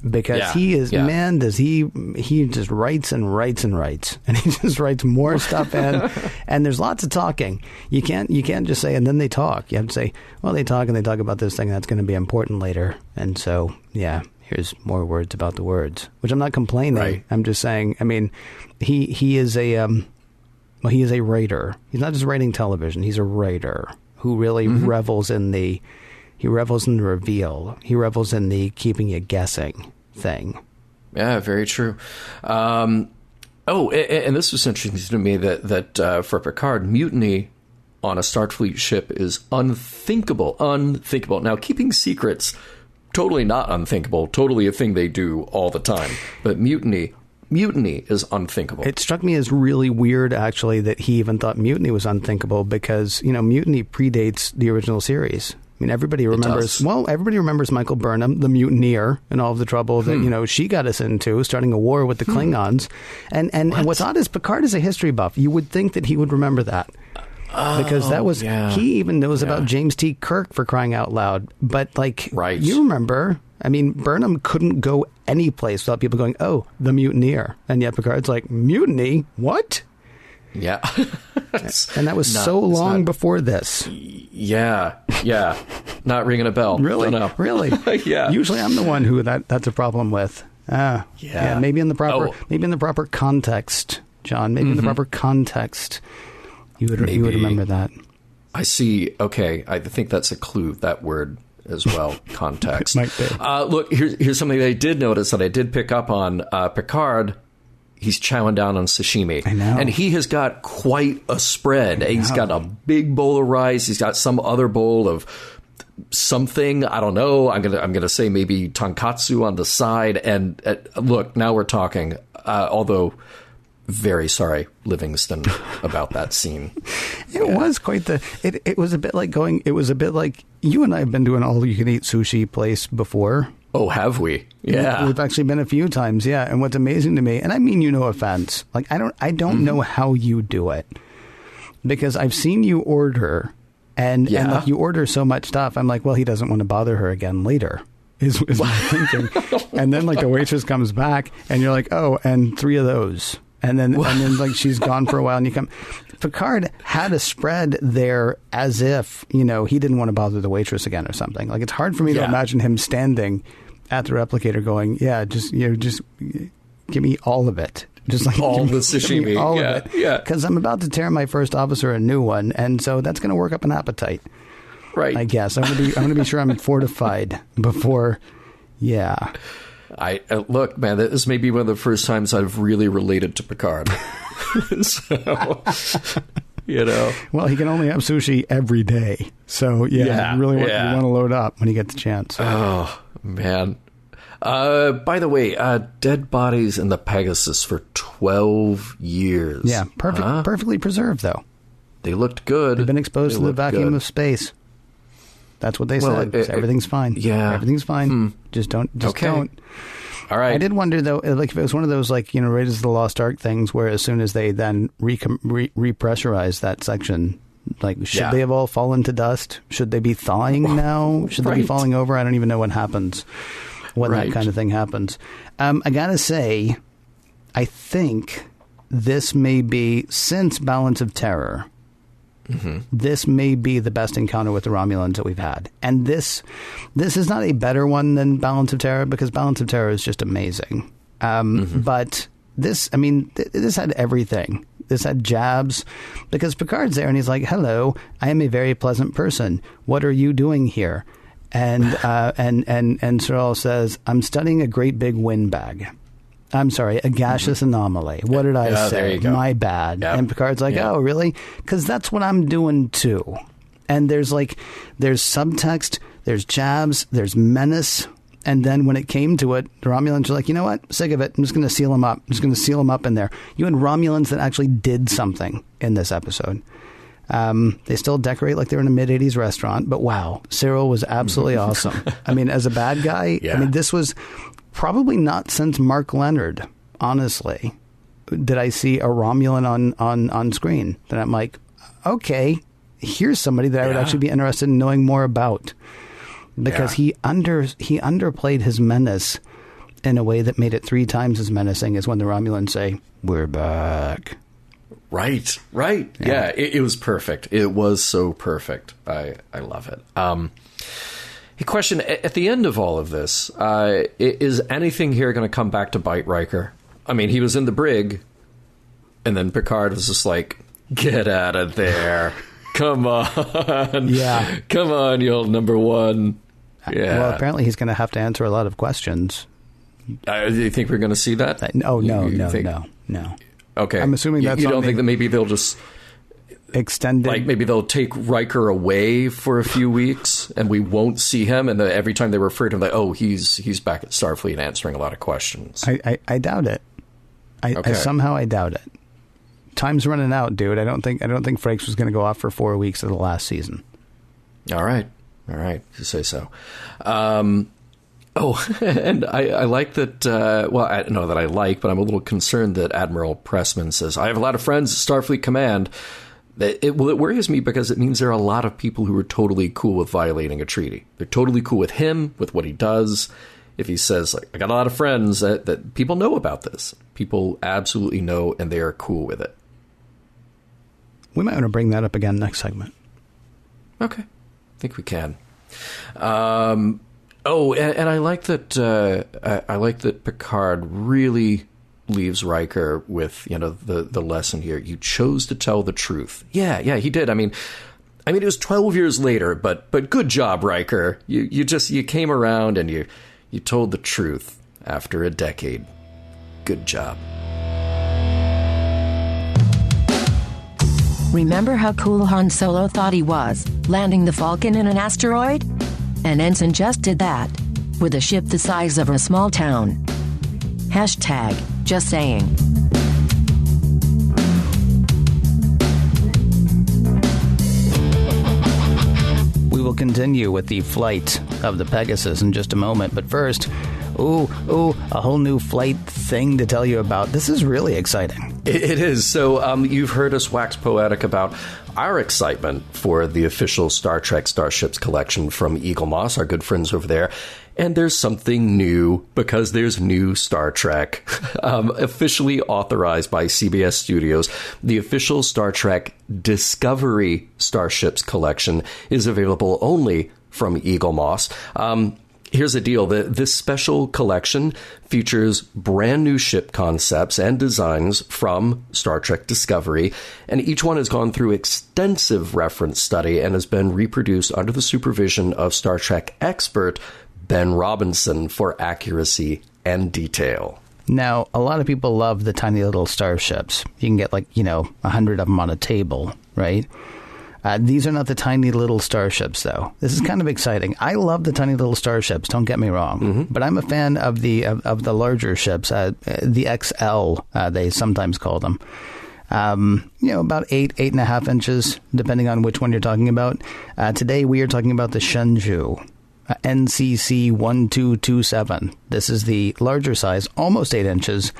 because he just writes and writes and writes, and he just writes more stuff in, and there's lots of talking. You can't just say, and then they talk. You have to say, well, they talk and they talk about this thing that's going to be important later, and so here's more words about the words, which I'm not complaining. Right. I'm just saying. I mean, he is a writer. He's not just writing television. He's a writer who really revels in the reveal. He revels in the keeping you guessing thing. Yeah, very true. Oh, and this was interesting to me that for Picard, mutiny on a Starfleet ship is unthinkable. Unthinkable. Now, keeping secrets, totally not unthinkable. Totally a thing they do all the time. But mutiny is unthinkable. It struck me as really weird, actually, that he even thought mutiny was unthinkable because, mutiny predates the original series. I mean, everybody remembers Michael Burnham, the mutineer, and all of the trouble that, she got us into, starting a war with the Klingons. And what's odd is Picard is a history buff. You would think that he would remember that. Because that was, he even knows about James T. Kirk, for crying out loud. But, you remember, I mean, Burnham couldn't go any place without people going, oh, the mutineer. And yet Picard's like, mutiny? What? Yeah. And that was so long before this. Yeah. Not ringing a bell. Really? No. Really? Yeah. Usually I'm the one who that's a problem with. Yeah. Maybe in the proper context, John. Maybe in the proper context, you would remember that. I see. Okay. I think that's a clue, that word as well. Context. Might be. Look, here's something that I did notice that I did pick up on. Picard, he's chowing down on sashimi. I know. And he has got quite a spread. He's got a big bowl of rice. He's got some other bowl of something. I don't know. I'm gonna say maybe tonkatsu on the side. And look, now we're talking. Although, very sorry, Livingston, about that scene. It was quite it was a bit like you and I have been to an all-you-can-eat sushi place before. Oh, have we? Yeah. We've actually been a few times, yeah. And what's amazing to me, and I mean no offense, I don't know how you do it. Because I've seen you order, and you order so much stuff, I'm like, well, he doesn't want to bother her again later, is my thinking. And then the waitress comes back, and you're like, oh, and 3 of those. And then she's gone for a while, and you come. Picard had a spread there as if, he didn't want to bother the waitress again or something. It's hard for me to imagine him standing at the replicator going, just give me all of it. Just all the sashimi. All of it. Yeah. Because I'm about to tear my first officer a new one. And so that's going to work up an appetite. Right. I guess. I'm going to be sure I'm fortified before. Yeah. Look, man, this may be one of the first times I've really related to Picard. So, Well, he can only have sushi every day. So, you really want to load up when you get the chance. Oh, man. By the way, dead bodies in the Pegasus for 12 years. Yeah, perfectly preserved, though. They looked good. They've been exposed to the vacuum of space. That's what they said. Everything's fine. Yeah. Everything's fine. Just don't. All right. I did wonder, though, if it was one of those, Raiders of the Lost Ark things where as soon as they then repressurize that section, should they have all fallen to dust? Should they be thawing now? Should they be falling over? I don't even know what happens when that kind of thing happens. I got to say, I think this may be, since Balance of Terror, this may be the best encounter with the Romulans that we've had. And this is not a better one than Balance of Terror, because Balance of Terror is just amazing. But this had everything. This had jabs, because Picard's there and he's like, hello, I am a very pleasant person. What are you doing here? And Cyril says, I'm studying a great big windbag. I'm sorry, a gaseous anomaly. What did I say? There you go. My bad. Yep. And Picard's like, oh, really? Because that's what I'm doing, too. And there's subtext, there's jabs, there's menace. And then when it came to it, the Romulans are like, you know what? Sick of it. I'm just going to seal them up. I'm just going to seal them up in there. You had Romulans that actually did something in this episode. They still decorate like they're in a mid-'80s restaurant. But wow, Cyril was absolutely awesome. I mean, as a bad guy, this was... probably not since Mark Leonard, honestly, did I see a Romulan on screen. That I'm like, okay, here's somebody that I would actually be interested in knowing more about. Because he underplayed his menace in a way that made it 3 times as menacing as when the Romulans say, we're back. Right. Yeah, it was perfect. It was so perfect. I love it. A question, at the end of all of this, is anything here going to come back to bite Riker? I mean, he was in the brig, and then Picard was just like, get out of there. Come on. Yeah. Come on, you old number one. Yeah. Well, apparently he's going to have to answer a lot of questions. Do you think we're going to see that? No. Okay. I'm assuming that's you don't think that maybe they'll just extend it? Like maybe they'll take Riker away for a few weeks and we won't see him, and every time they refer to him, like, oh, he's back at Starfleet answering a lot of questions. I doubt it. I somehow doubt it. Time's running out, dude. I don't think Frakes was going to go off for 4 weeks of the last season. All right, if you say so. And I like that. Well, I don't know that I like, but I'm a little concerned that Admiral Pressman says, I have a lot of friends at Starfleet Command. It worries me because it means there are a lot of people who are totally cool with violating a treaty. They're totally cool with him, with what he does. If he says, like, I got a lot of friends that people know about this. People absolutely know, and they are cool with it. We might want to bring that up again next segment. Okay. I think we can. And I like that. I like that Picard really leaves Riker with the lesson here. You chose to tell the truth. Yeah, he did. I mean, it was 12 years later, but good job, Riker. You came around and you told the truth after a decade. Good job. Remember how cool Han Solo thought he was, landing the Falcon in an asteroid? An ensign just did that, with a ship the size of a small town. Hashtag just saying. We will continue with the flight of the Pegasus in just a moment, but first, a whole new flight thing to tell you about. This is really exciting. It is. So you've heard us wax poetic about our excitement for the official Star Trek Starships collection from Eagle Moss, our good friends over there. And there's something new because there's new Star Trek, officially authorized by CBS Studios. The official Star Trek Discovery Starships collection is available only from Eagle Moss. Here's the deal. This special collection features brand new ship concepts and designs from Star Trek Discovery, and each one has gone through extensive reference study and has been reproduced under the supervision of Star Trek expert Ben Robinson for accuracy and detail. Now, a lot of people love the tiny little starships. You can get 100 of them on a table, right? These are not the tiny little starships, though. This is kind of exciting. I love the tiny little starships, don't get me wrong. But I'm a fan of the larger ships, the XL, they sometimes call them. About 8.5 inches, depending on which one you're talking about. Today, we are talking about the Shenzhou, NCC 1227. This is the larger size, almost 8 inches.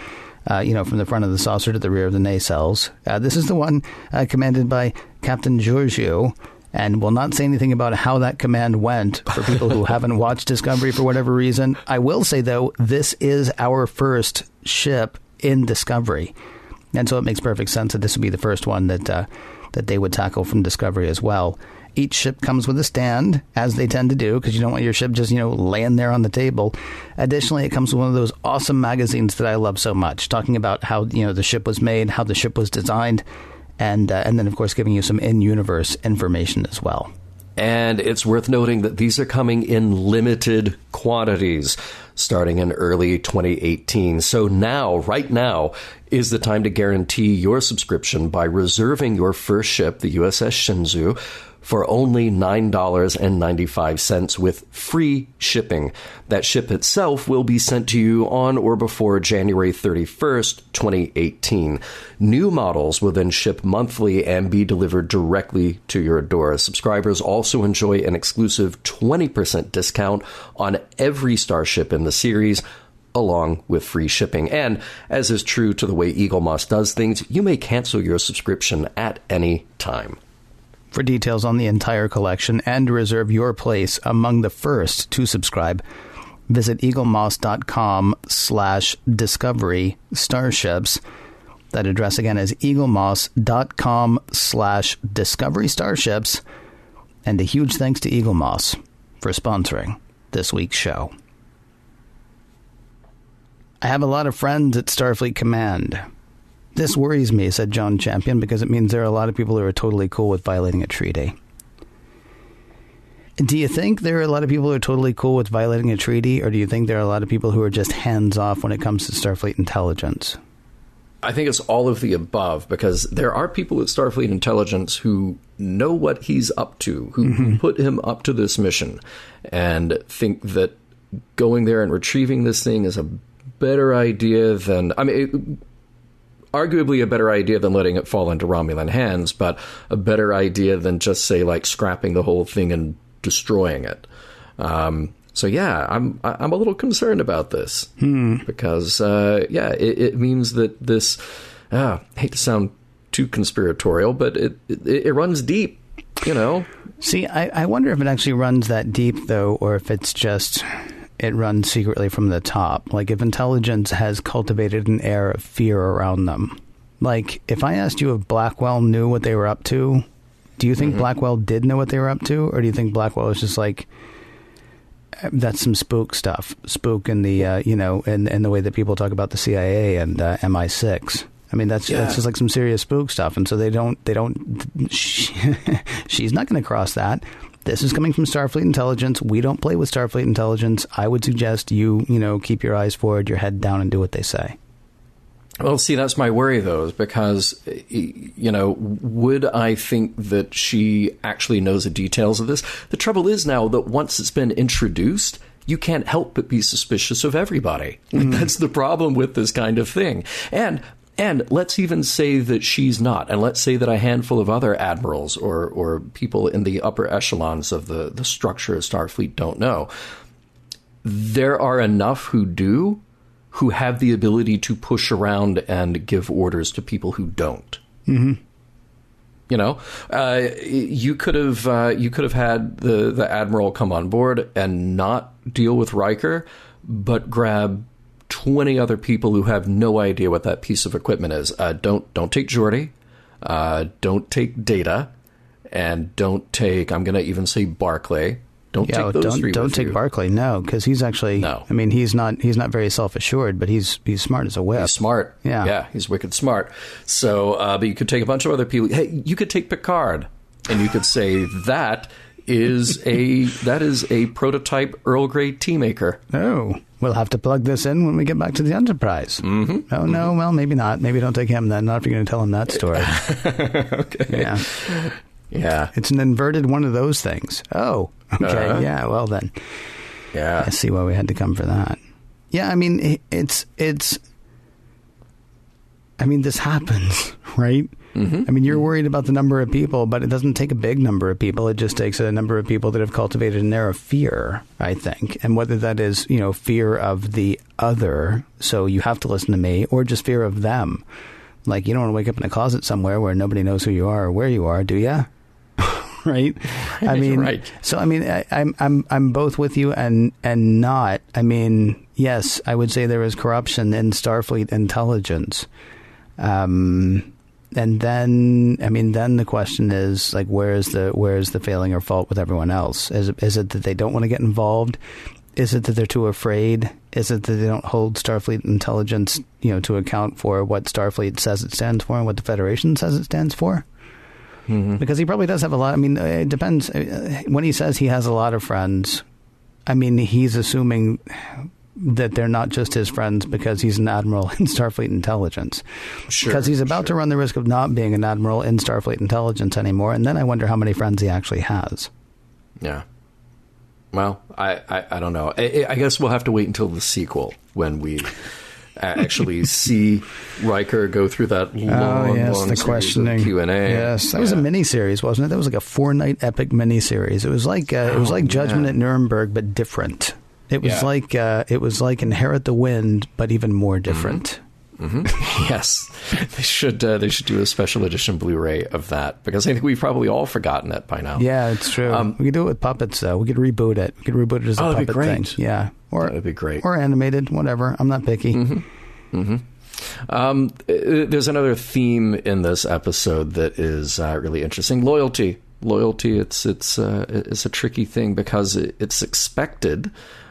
From the front of the saucer to the rear of the nacelles. This is the one commanded by Captain Giorgio, and will not say anything about how that command went for people who haven't watched Discovery for whatever reason. I will say, though, this is our first ship in Discovery, and so it makes perfect sense that this would be the first one that they would tackle from Discovery as well. Each ship comes with a stand, as they tend to do, because you don't want your ship just, laying there on the table. Additionally, it comes with one of those awesome magazines that I love so much, talking about how, the ship was made, how the ship was designed, and then, of course, giving you some in-universe information as well. And it's worth noting that these are coming in limited quantities starting in early 2018. So right now, is the time to guarantee your subscription by reserving your first ship, the USS Shenzhou, for only $9.95 with free shipping. That ship itself will be sent to you on or before January 31st, 2018. New models will then ship monthly and be delivered directly to your door. Subscribers also enjoy an exclusive 20% discount on every starship in the series, along with free shipping. And as is true to the way Eagle Moss does things, you may cancel your subscription at any time. For details on the entire collection and to reserve your place among the first to subscribe, visit eaglemoss.com/discovery starships. That address again is eaglemoss.com/discovery starships. And a huge thanks to Eagle Moss for sponsoring this week's show. I have a lot of friends at Starfleet Command. This worries me, said John Champion, because it means there are a lot of people who are totally cool with violating a treaty. Do you think there are a lot of people who are totally cool with violating a treaty, or do you think there are a lot of people who are just hands-off when it comes to Starfleet intelligence? I think it's all of the above, because there are people at Starfleet Intelligence who know what he's up to, who put him up to this mission, and think that going there and retrieving this thing is a better idea than, arguably a better idea than letting it fall into Romulan hands, but a better idea than just, say, like scrapping the whole thing and destroying it. So yeah, I'm a little concerned about this because it means that this. I hate to sound too conspiratorial, but it runs deep, you know. See, I wonder if it actually runs that deep though, or if it's just it runs secretly from the top. Like if intelligence has cultivated an air of fear around them. Like if I asked you if Blackwell knew what they were up to, do you think Blackwell did know what they were up to, or do you think Blackwell was just like, that's some spook stuff, spook in the in the way that people talk about the CIA and MI6. I mean, that's just like some serious spook stuff, and so they don't. She's not going to cross that. This is coming from Starfleet Intelligence. We don't play with Starfleet Intelligence. I would suggest you keep your eyes forward, your head down, and do what they say. Well, see, that's my worry, though, is because, would I think that she actually knows the details of this? The trouble is now that once it's been introduced, you can't help but be suspicious of everybody. That's the problem with this kind of thing. And let's even say that she's not, and let's say that a handful of other admirals or people in the upper echelons of the structure of Starfleet don't know. There are enough who do, who have the ability to push around and give orders to people who don't. You could have had the admiral come on board and not deal with Riker, but grab 20 other people who have no idea what that piece of equipment is. Don't take Geordi, don't take Data, and don't take, I'm going to even say Barclay. Don't take those three. Don't take Barclay, no, because he's actually. No. I mean, he's not very self-assured, but he's smart as a whip. He's smart. Yeah, he's wicked smart. So, but you could take a bunch of other people. Hey, you could take Picard, and you could say that is a prototype Earl Grey tea maker. Oh, we'll have to plug this in when we get back to the Enterprise. Oh no, well maybe not. Maybe don't take him then. Not if you're going to tell him that story. Okay. Yeah. It's an inverted one of those things. Oh. Okay, yeah, well then. Yeah. I see why we had to come for that. Yeah, I mean, this happens, right? I mean, you're worried about the number of people, but it doesn't take a big number of people. It just takes a number of people that have cultivated an air of fear, I think. And whether that is, fear of the other, so you have to listen to me, or just fear of them. Like, you don't want to wake up in a closet somewhere where nobody knows who you are or where you are, do you? Right. I mean, right. So I mean, I'm both with you and not. I mean, yes, I would say there is corruption in Starfleet Intelligence. And then the question is like, where is the failing or fault with everyone else? Is it that they don't want to get involved? Is it that they're too afraid? Is it that they don't hold Starfleet Intelligence, to account for what Starfleet says it stands for and what the Federation says it stands for? Because he probably does have a lot. I mean, it depends. When he says he has a lot of friends, I mean, he's assuming that they're not just his friends because he's an admiral in Starfleet Intelligence. Sure. Because he's about to run the risk of not being an admiral in Starfleet Intelligence anymore. And then I wonder how many friends he actually has. Yeah. Well, I don't know. I guess we'll have to wait until the sequel when we actually see Riker go through that long the questioning Q&A. Yes, that was a mini-series, wasn't it? That was like a 4-night epic mini-series. It was like Judgment at Nuremberg, but different. It was like Inherit the Wind, but even more different. Yes, they should do a special edition Blu-ray of that, because I think we've probably all forgotten it by now. Yeah, it's true. We could do it with puppets, though. We could reboot it. We could reboot it as a puppet that'd be great. thing. Yeah, that would be great. Or animated, whatever. I'm not picky. There's another theme in this episode that is really interesting. Loyalty. It's a tricky thing because it's expected.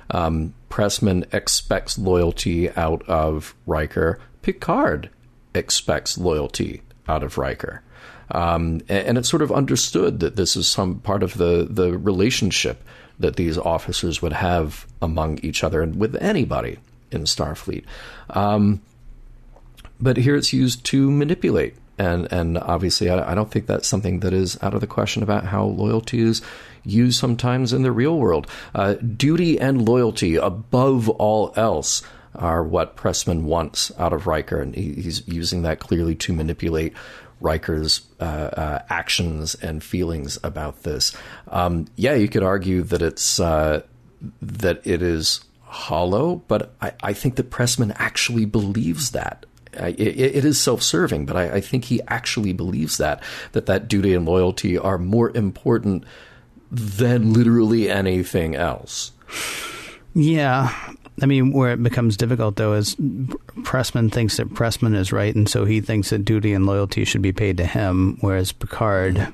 Pressman expects loyalty out of Riker. Picard expects loyalty out of Riker. And it's sort of understood that this is some part of the relationship that these officers would have among each other and with anybody in Starfleet. but here it's used to manipulate. And obviously, I don't think that's something that is out of the question about how loyalty is used sometimes in the real world. Duty and loyalty, above all else, are what Pressman wants out of Riker, and he's using that clearly to manipulate Riker's actions and feelings about this. You could argue that it is hollow, but I think that Pressman actually believes that. It is self-serving, but I think he actually believes that duty and loyalty are more important than literally anything else. Yeah. I mean, where it becomes difficult, though, is Pressman thinks that Pressman is right, and so he thinks that duty and loyalty should be paid to him, whereas Picard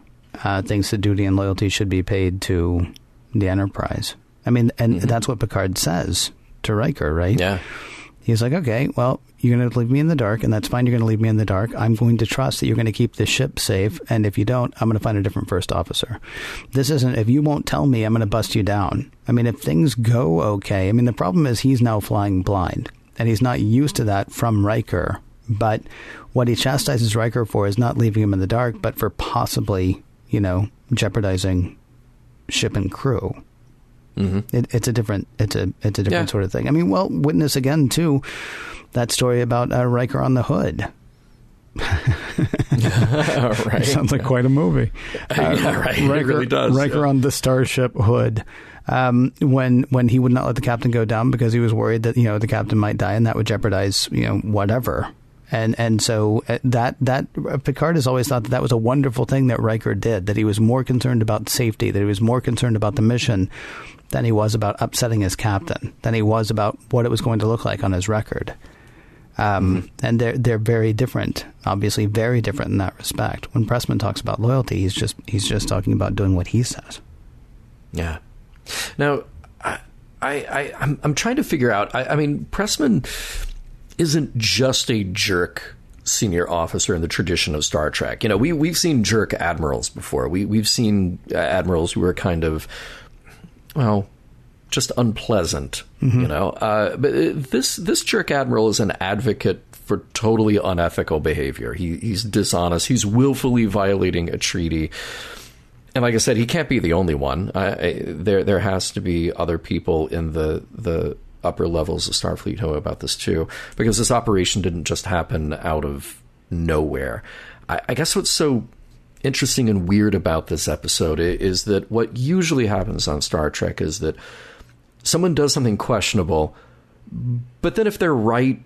thinks that duty and loyalty should be paid to the Enterprise. I mean, and that's what Picard says to Riker, right? Yeah. He's like, okay, well, you're going to leave me in the dark, and that's fine. You're going to leave me in the dark. I'm going to trust that you're going to keep the ship safe, and if you don't, I'm going to find a different first officer. This isn't, if you won't tell me, I'm going to bust you down. I mean, if things go okay, I mean, the problem is he's now flying blind, and he's not used to that from Riker. But what he chastises Riker for is not leaving him in the dark, but for possibly, jeopardizing ship and crew. Mm-hmm. It's a different sort of thing. I mean, well, witness again too that story about Riker on the Hood. Right. Sounds like quite a movie. Yeah, right. Riker, it really does. Riker on the Starship Hood. When he would not let the captain go down because he was worried that the captain might die and that would jeopardize whatever. And so that Picard has always thought that was a wonderful thing that Riker did, that he was more concerned about safety, that he was more concerned about the mission than he was about upsetting his captain, than he was about what it was going to look like on his record. And they're very different, obviously very different in that respect. When Pressman talks about loyalty, he's just talking about doing what he says. Yeah. Now, I'm trying to figure out. I mean, Pressman isn't just a jerk senior officer in the tradition of Star Trek. We've seen jerk admirals before. We've seen admirals who are kind of, well, just unpleasant. But this jerk admiral is an advocate for totally unethical behavior. He's dishonest. He's willfully violating a treaty. And like I said, he can't be the only one. There has to be other people in the upper levels of Starfleet who know about this too, because this operation didn't just happen out of nowhere. I guess what's so interesting and weird about this episode is that what usually happens on Star Trek is that someone does something questionable, but then if they're right,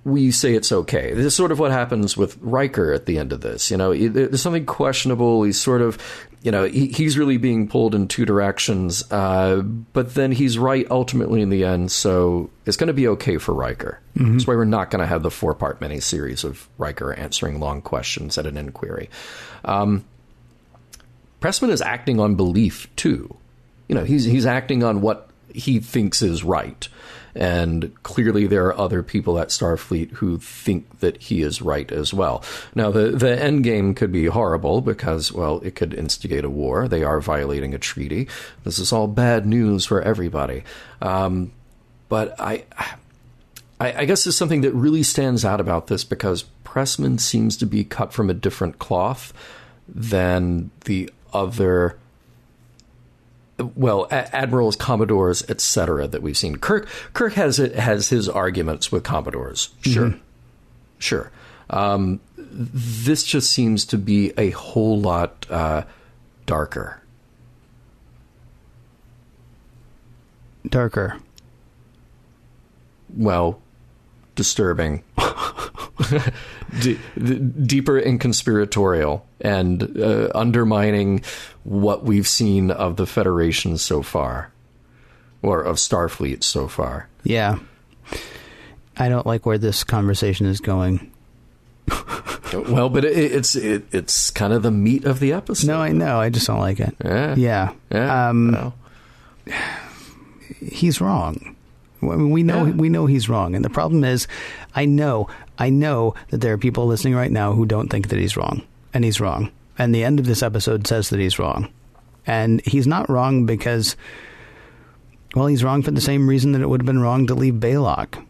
we say it's okay. This is sort of what happens with Riker at the end of this. There's something questionable. He's sort of, he's really being pulled in two directions, but then he's right ultimately in the end, so it's going to be okay for Riker. Mm-hmm. That's why we're not going to have the 4-part miniseries of Riker answering long questions at an inquiry. Pressman is acting on belief, too. He's acting on what he thinks is right. And clearly there are other people at Starfleet who think that he is right as well. Now, the end game could be horrible because, well, it could instigate a war. They are violating a treaty. This is all bad news for everybody. But I guess there's something that really stands out about this because Pressman seems to be cut from a different cloth than the other, well, admirals, commodores, etc. that we've seen. Kirk has his arguments with commodores. Sure. This just seems to be a whole lot darker. Darker. Well, disturbing. Deeper and conspiratorial, and undermining what we've seen of the Federation so far, or of Starfleet so far. Yeah. I don't like where this conversation is going. Well, but it's kind of the meat of the episode. No, I know. I just don't like it. Yeah. Well. He's wrong. We know he's wrong, and the problem is, I know that there are people listening right now who don't think that he's wrong, and he's wrong. And the end of this episode says that he's wrong, and he's not wrong because, well, he's wrong for the same reason that it would have been wrong to leave Baylock.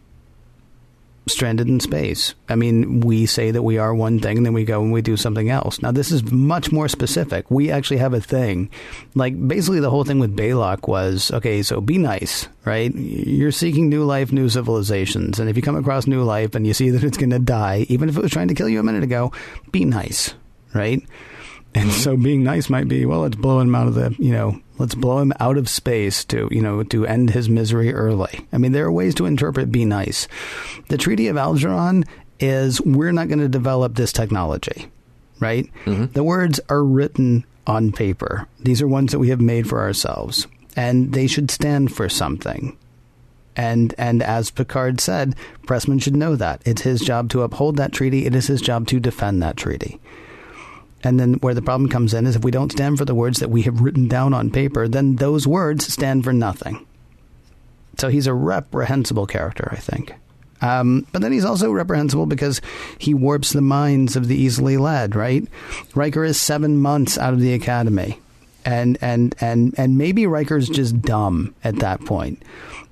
stranded in space. I mean, we say that we are one thing, and then we go and we do something else. Now, this is much more specific. We actually have a thing. Like, basically, the whole thing with Baylock was, okay, so be nice, right? You're seeking new life, new civilizations. And if you come across new life and you see that it's going to die, even if it was trying to kill you a minute ago, be nice, right? And so being nice might be, well, let's blow him out of the, let's blow him out of space to end his misery early. I mean, there are ways to interpret be nice. The Treaty of Algernon is, we're not going to develop this technology, right? The words are written on paper. These are ones that we have made for ourselves, and they should stand for something. And as Picard said, Pressman should know that. It's his job to uphold that treaty. It is his job to defend that treaty. And then where the problem comes in is if we don't stand for the words that we have written down on paper, then those words stand for nothing. So he's a reprehensible character, I think. But then he's also reprehensible because he warps the minds of the easily led, right? Riker is 7 months out of the academy. And maybe Riker's just dumb at that point.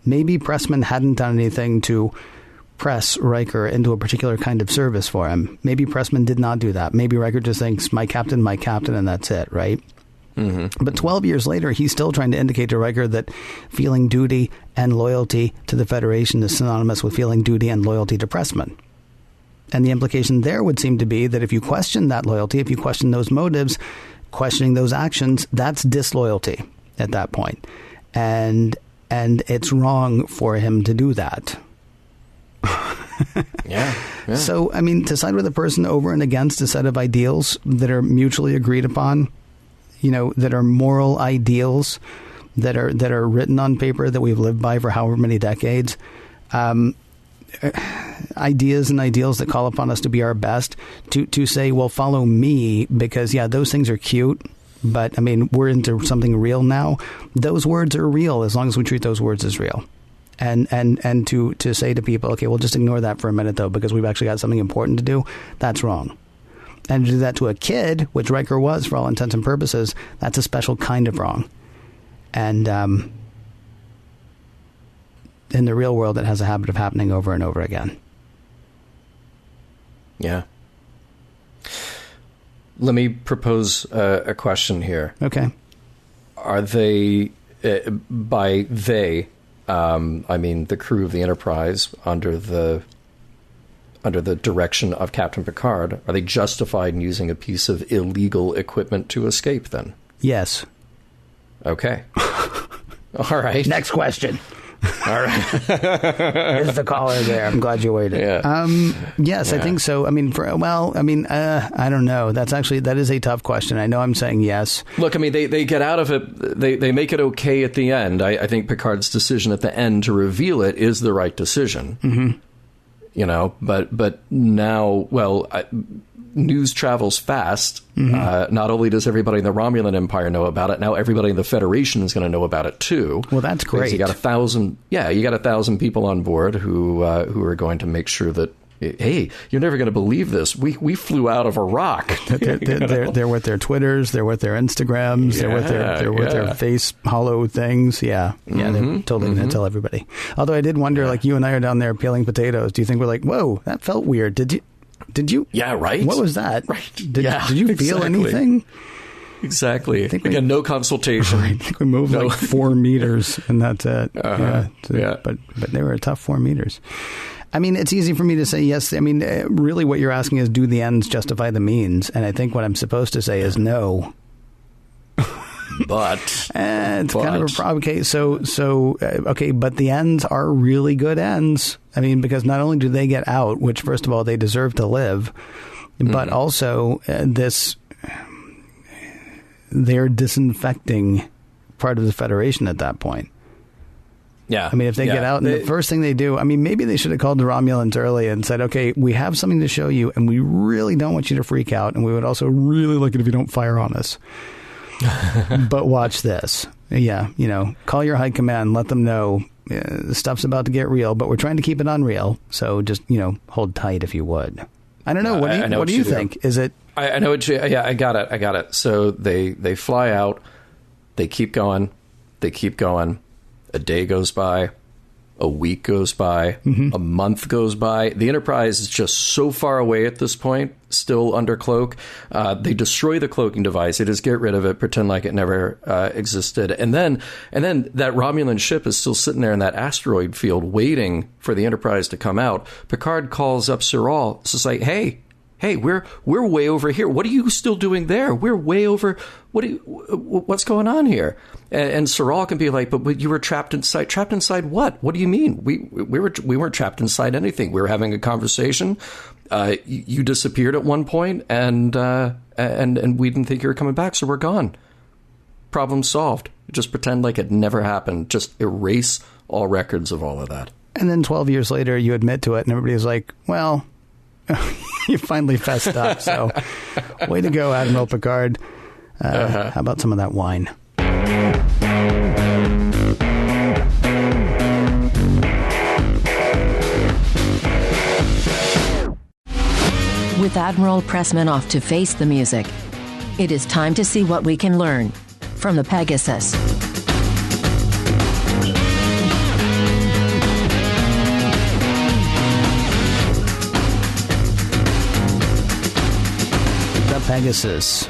Maybe Pressman hadn't done anything to press Riker into a particular kind of service for him. Maybe Pressman did not do that. Maybe Riker just thinks, my captain, and that's it, right? But 12 years later, he's still trying to indicate to Riker that feeling duty and loyalty to the Federation is synonymous with feeling duty and loyalty to Pressman. And the implication there would seem to be that if you question that loyalty, if you question those motives, questioning those actions, that's disloyalty at that point. And it's wrong for him to do that. Yeah. So, I mean, to side with a person over and against a set of ideals that are mutually agreed upon, that are moral ideals that are written on paper that we've lived by for however many decades, ideas and ideals that call upon us to be our best, to say, well, follow me because, yeah, those things are cute. But, I mean, we're into something real now. Those words are real as long as we treat those words as real. And to say to people, okay, well, just ignore that for a minute, though, because we've actually got something important to do, that's wrong. And to do that to a kid, which Riker was for all intents and purposes, that's a special kind of wrong. And in the real world, it has a habit of happening over and over again. Yeah. Let me propose a question here. Okay. Are they, by they... I mean, the crew of the Enterprise under the direction of Captain Picard, are they justified in using a piece of illegal equipment to escape then? Yes. Okay. All right. Next question. All right. There's the caller there. I'm glad you waited. Yeah. Yes, yeah. I think so. I mean, I don't know. That is a tough question. I know I'm saying yes. Look, I mean, they get out of it. They make it okay at the end. I think Picard's decision at the end to reveal it is the right decision. But now, news travels fast. Not only does everybody in the Romulan Empire know about it, now everybody in the Federation is going to know about it too. Well, that's great. You got 1,000 people on board who are going to make sure that, hey, you're never going to believe this. We flew out of a rock. They're with their Twitters, they're with their Instagrams, they're with their face hollow things. Yeah, they're totally going to tell everybody. Although I did wonder, like you and I are down there peeling potatoes. Do you think we're like, whoa, that felt weird? Did you? Yeah, right. What was that? Right. Did you feel anything? Exactly. Again, no consultation. I think we moved like 4 meters, and that's it. But they were a tough 4 meters. I mean, it's easy for me to say yes. I mean, really what you're asking is, do the ends justify the means? And I think what I'm supposed to say is no. But it's kind of a problem. Okay, okay, but the ends are really good ends. I mean, because not only do they get out, which first of all they deserve to live, but also they're disinfecting part of the Federation at that point. Yeah. I mean, if they get out, and the first thing they do, I mean, maybe they should have called the Romulans early and said, okay, we have something to show you, and we really don't want you to freak out, and we would also really like it if you don't fire on us. But watch this. Yeah, call your high command, let them know stuff's about to get real, but we're trying to keep it unreal. So just, hold tight if you would. I don't know. What do you think? Is it? I know what I got it. So they fly out. They keep going. A day goes by. A week goes by, a month goes by. The Enterprise is just so far away at this point, still under cloak. They destroy the cloaking device. They just get rid of it, pretend like it never existed. And then that Romulan ship is still sitting there in that asteroid field waiting for the Enterprise to come out. Picard calls up Sirral. It's just like, hey, we're way over here. What are you still doing there? We're way over. What's going on here? And Sirral can be like, but you were trapped inside. Trapped inside what? What do you mean? We weren't trapped inside anything. We were having a conversation. You disappeared at one point, and we didn't think you were coming back, so we're gone. Problem solved. Just pretend like it never happened. Just erase all records of all of that. And then 12 years later, you admit to it, and everybody's like, well, you finally fessed up. So, way to go, Admiral Picard. How about some of that wine? With Admiral Pressman off to face the music, it is time to see what we can learn from the Pegasus. The Pegasus.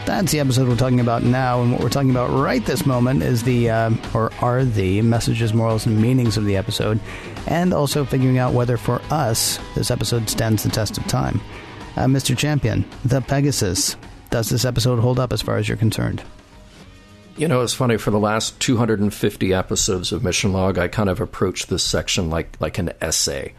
That's the episode we're talking about now, and what we're talking about right this moment is are the messages, morals, and meanings of the episode, and also figuring out whether for us this episode stands the test of time. Mr. Champion, the Pegasus. Does this episode hold up as far as you're concerned? You know, it's funny, for the last 250 episodes of Mission Log, I kind of approached this section like an essay.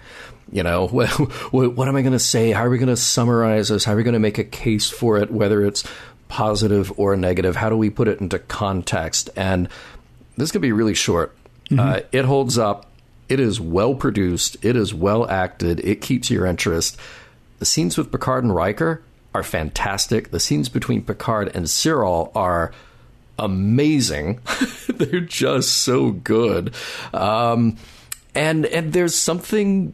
You know, what am I going to say? How are we going to summarize this? How are we going to make a case for it, whether it's positive or negative? How do we put it into context? And this could be really short. It holds up. It is well produced. It is well acted. It keeps your interest. The scenes with Picard and Riker are fantastic. The scenes between Picard and Sirral are amazing. They're just so good. And there's something...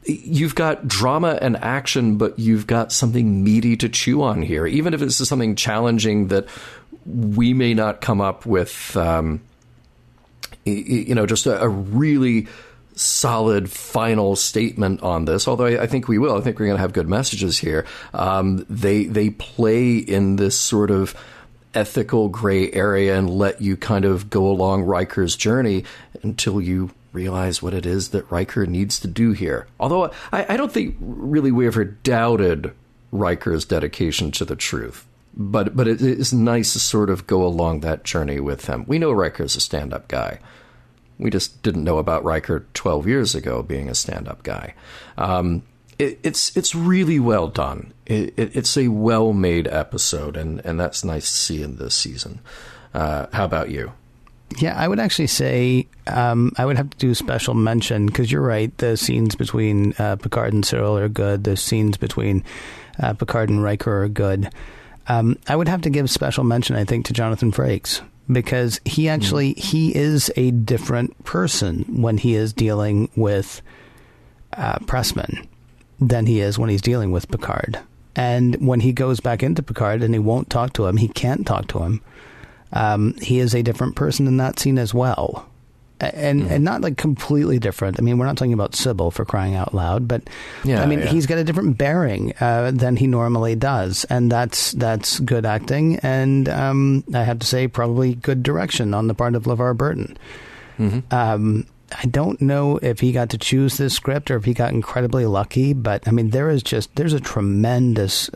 You've got drama and action, but you've got something meaty to chew on here. Even if it's something challenging that we may not come up with, just a really solid final statement on this, although I think we will. I think we're going to have good messages here. They play in this sort of ethical gray area and let you kind of go along Riker's journey until you realize what it is that Riker needs to do here. Although I don't think really we ever doubted Riker's dedication to the truth. But it is nice to sort of go along that journey with him. We know Riker's a stand-up guy. We just didn't know about Riker 12 years ago being a stand-up guy. It's really well done. It's a well-made episode, and that's nice to see in this season. How about you? Yeah, I would actually say I would have to do special mention, because you're right, the scenes between Picard and Sirral are good. The scenes between Picard and Riker are good. I would have to give special mention, I think, to Jonathan Frakes, because he is a different person when he is dealing with Pressman than he is when he's dealing with Picard. And when he goes back into Picard and he won't talk to him, he can't talk to him. He is a different person in that scene as well. And not like completely different. I mean, we're not talking about Sybil, for crying out loud, but he's got a different bearing than he normally does. And that's good acting. And I have to say, probably good direction on the part of LeVar Burton. I don't know if he got to choose this script or if he got incredibly lucky, but I mean, there's a tremendous,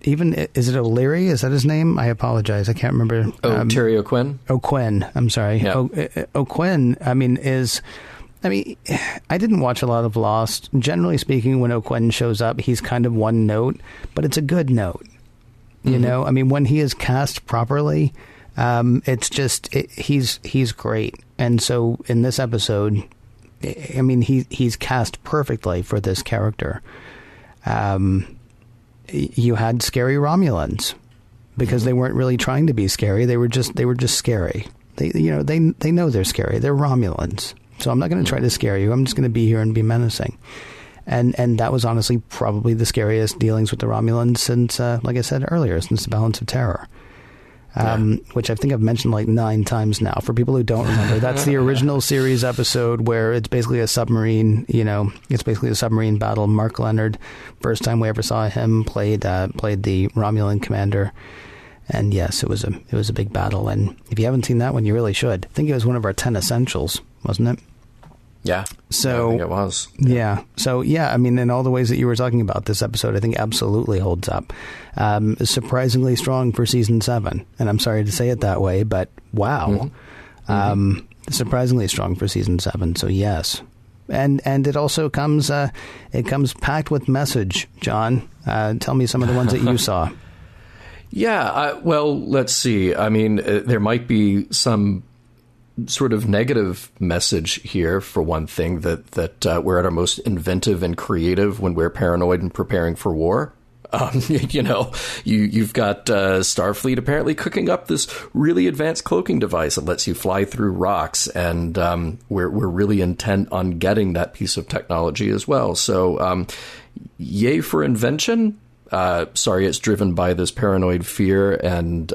even, is it O'Leary? Is that his name? I apologize. I can't remember. Terry O'Quinn? O'Quinn. I'm sorry. Yeah. O'Quinn, I didn't watch a lot of Lost. Generally speaking, when O'Quinn shows up, he's kind of one note, but it's a good note. You know, I mean, when he is cast properly, it's just, he's great. And so in this episode, I mean, he's cast perfectly for this character. You had scary Romulans because they weren't really trying to be scary. They were just scary. They know they're scary. They're Romulans. So I'm not going to try to scare you. I'm just going to be here and be menacing. And that was honestly probably the scariest dealings with the Romulans since, like I said earlier, since the Balance of Terror. which I think I've mentioned like 9 times now. For people who don't remember, that's the original series episode where it's basically a submarine, it's basically a submarine battle. Mark Leonard, first time we ever saw him, played the Romulan commander. And yes, it was a big battle. And if you haven't seen that one, you really should. I think it was one of our 10 essentials, wasn't it? Yeah. So I think it was. Yeah. So yeah, I mean, in all the ways that you were talking about, this episode, I think absolutely holds up. Surprisingly strong for season 7, and I'm sorry to say it that way, but wow, surprisingly strong for season 7. So yes, and it also comes packed with message. John, tell me some of the ones that you saw. Yeah. Well, let's see. I mean, there might be some sort of negative message here, for one thing, that we're at our most inventive and creative when we're paranoid and preparing for war. You've got Starfleet apparently cooking up this really advanced cloaking device that lets you fly through rocks, and we're really intent on getting that piece of technology as well. So, yay for invention. Sorry, it's driven by this paranoid fear and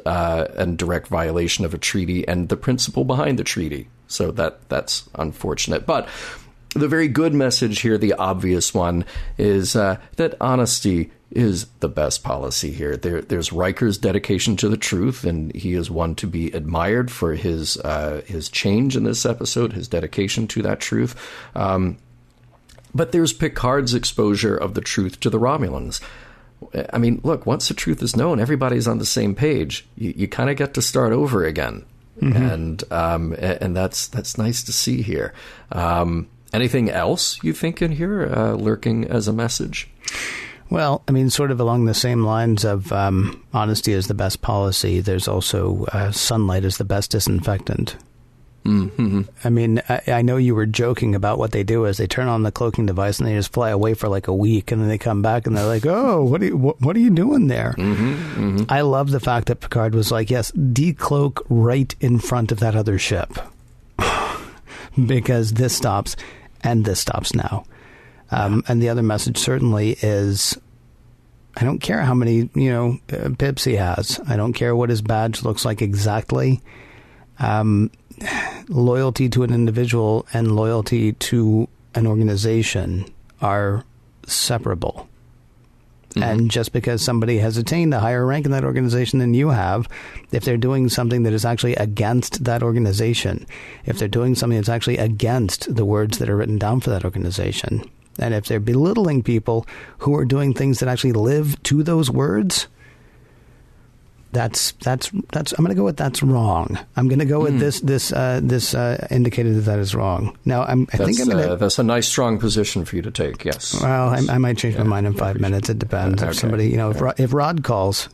direct violation of a treaty and the principle behind the treaty. So that's unfortunate. But the very good message here, the obvious one, is that honesty is the best policy here. There's Riker's dedication to the truth, and he is one to be admired for his change in this episode, his dedication to that truth. But there's Picard's exposure of the truth to the Romulans. I mean, look, once the truth is known, everybody's on the same page. You kind of get to start over again. And that's nice to see here. Anything else you think in here lurking as a message? Well, I mean, sort of along the same lines of honesty is the best policy, there's also sunlight is the best disinfectant. I mean, I know you were joking about what they do is they turn on the cloaking device and they just fly away for like a week, and then they come back and they're like, "Oh, what are you doing there?" I love the fact that Picard was like, "Yes, decloak right in front of that other ship," because this stops and this stops now. And the other message certainly is, I don't care how many pips he has. I don't care what his badge looks like exactly. Loyalty to an individual and loyalty to an organization are separable. And just because somebody has attained a higher rank in that organization than you have, if they're doing something that is actually against that organization, if they're doing something that's actually against the words that are written down for that organization, and if they're belittling people who are doing things that actually live to those words, that's I'm going to go with that's wrong. I'm going to go with this indicated that is wrong. Now I think I'm going to. That's a nice strong position for you to take. Yes. Well, I might change my mind in 5 minutes. It depends. If somebody, if Rod calls,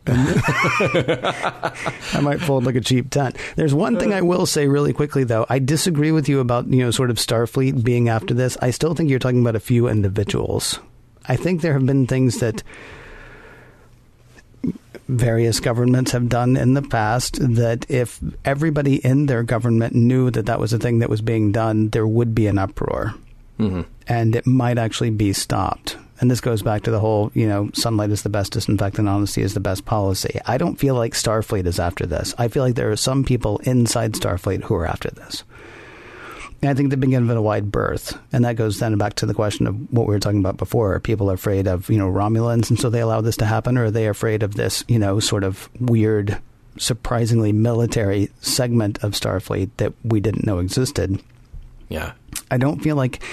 I might fold like a cheap tent. There's one thing I will say really quickly, though. I disagree with you about sort of Starfleet being after this. I still think you're talking about a few individuals. I think there have been things that various governments have done in the past that if everybody in their government knew that that was a thing that was being done, there would be an uproar. And it might actually be stopped. And this goes back to the whole, sunlight is the best disinfectant, honesty is the best policy. I don't feel like Starfleet is after this. I feel like there are some people inside Starfleet who are after this. And I think they've been given a wide berth. And that goes then back to the question of what we were talking about before. Are people afraid of, Romulans, and so they allow this to happen? Or are they afraid of this, sort of weird, surprisingly military segment of Starfleet that we didn't know existed? Yeah. I don't feel like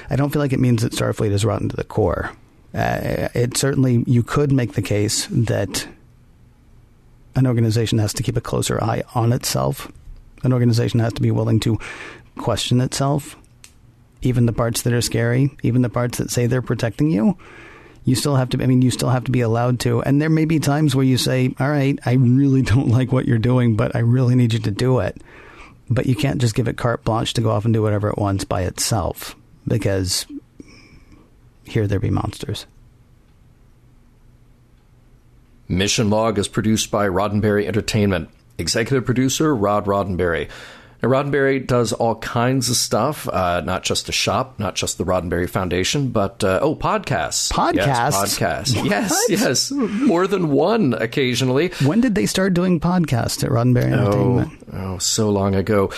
it means that Starfleet is rotten to the core. It certainly, you could make the case that an organization has to keep a closer eye on itself. An organization has to be willing to question itself, even the parts that are scary, even the parts that say they're protecting you. You still have to be allowed to. And there may be times where you say, all right, I really don't like what you're doing, but I really need you to do it. But you can't just give it carte blanche to go off and do whatever it wants by itself, because here there be monsters. Mission Log is produced by Roddenberry Entertainment. Executive producer, Rod Roddenberry. Now, Roddenberry does all kinds of stuff, not just a shop, not just the Roddenberry Foundation, but, podcasts. Podcasts? Yes, yes. More than one occasionally. When did they start doing podcasts at Roddenberry Entertainment? Oh, so long ago.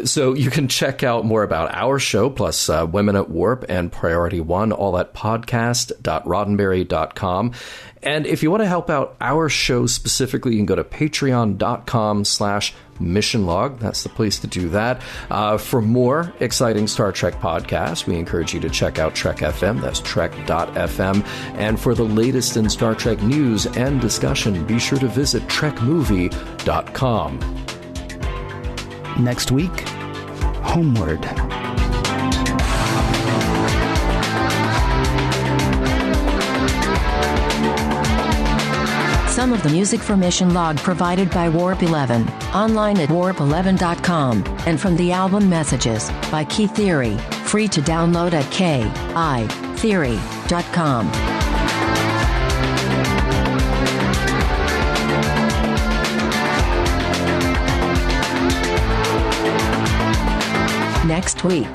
So you can check out more about our show, plus Women at Warp and Priority One, all at podcast.roddenberry.com. And if you want to help out our show specifically, you can go to patreon.com/missionlog. That's the place to do that. For more exciting Star Trek podcasts, we encourage you to check out Trek FM. That's trek.fm. And for the latest in Star Trek news and discussion, be sure to visit trekmovie.com. Next week, Homeward. Some of the music for Mission Log provided by Warp 11, online at warp11.com, and from the album Messages by Key Theory, free to download at kitheory.com. Next week,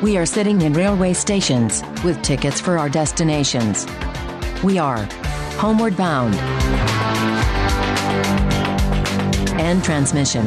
we are sitting in railway stations with tickets for our destinations. We are Homeward Bound. End transmission.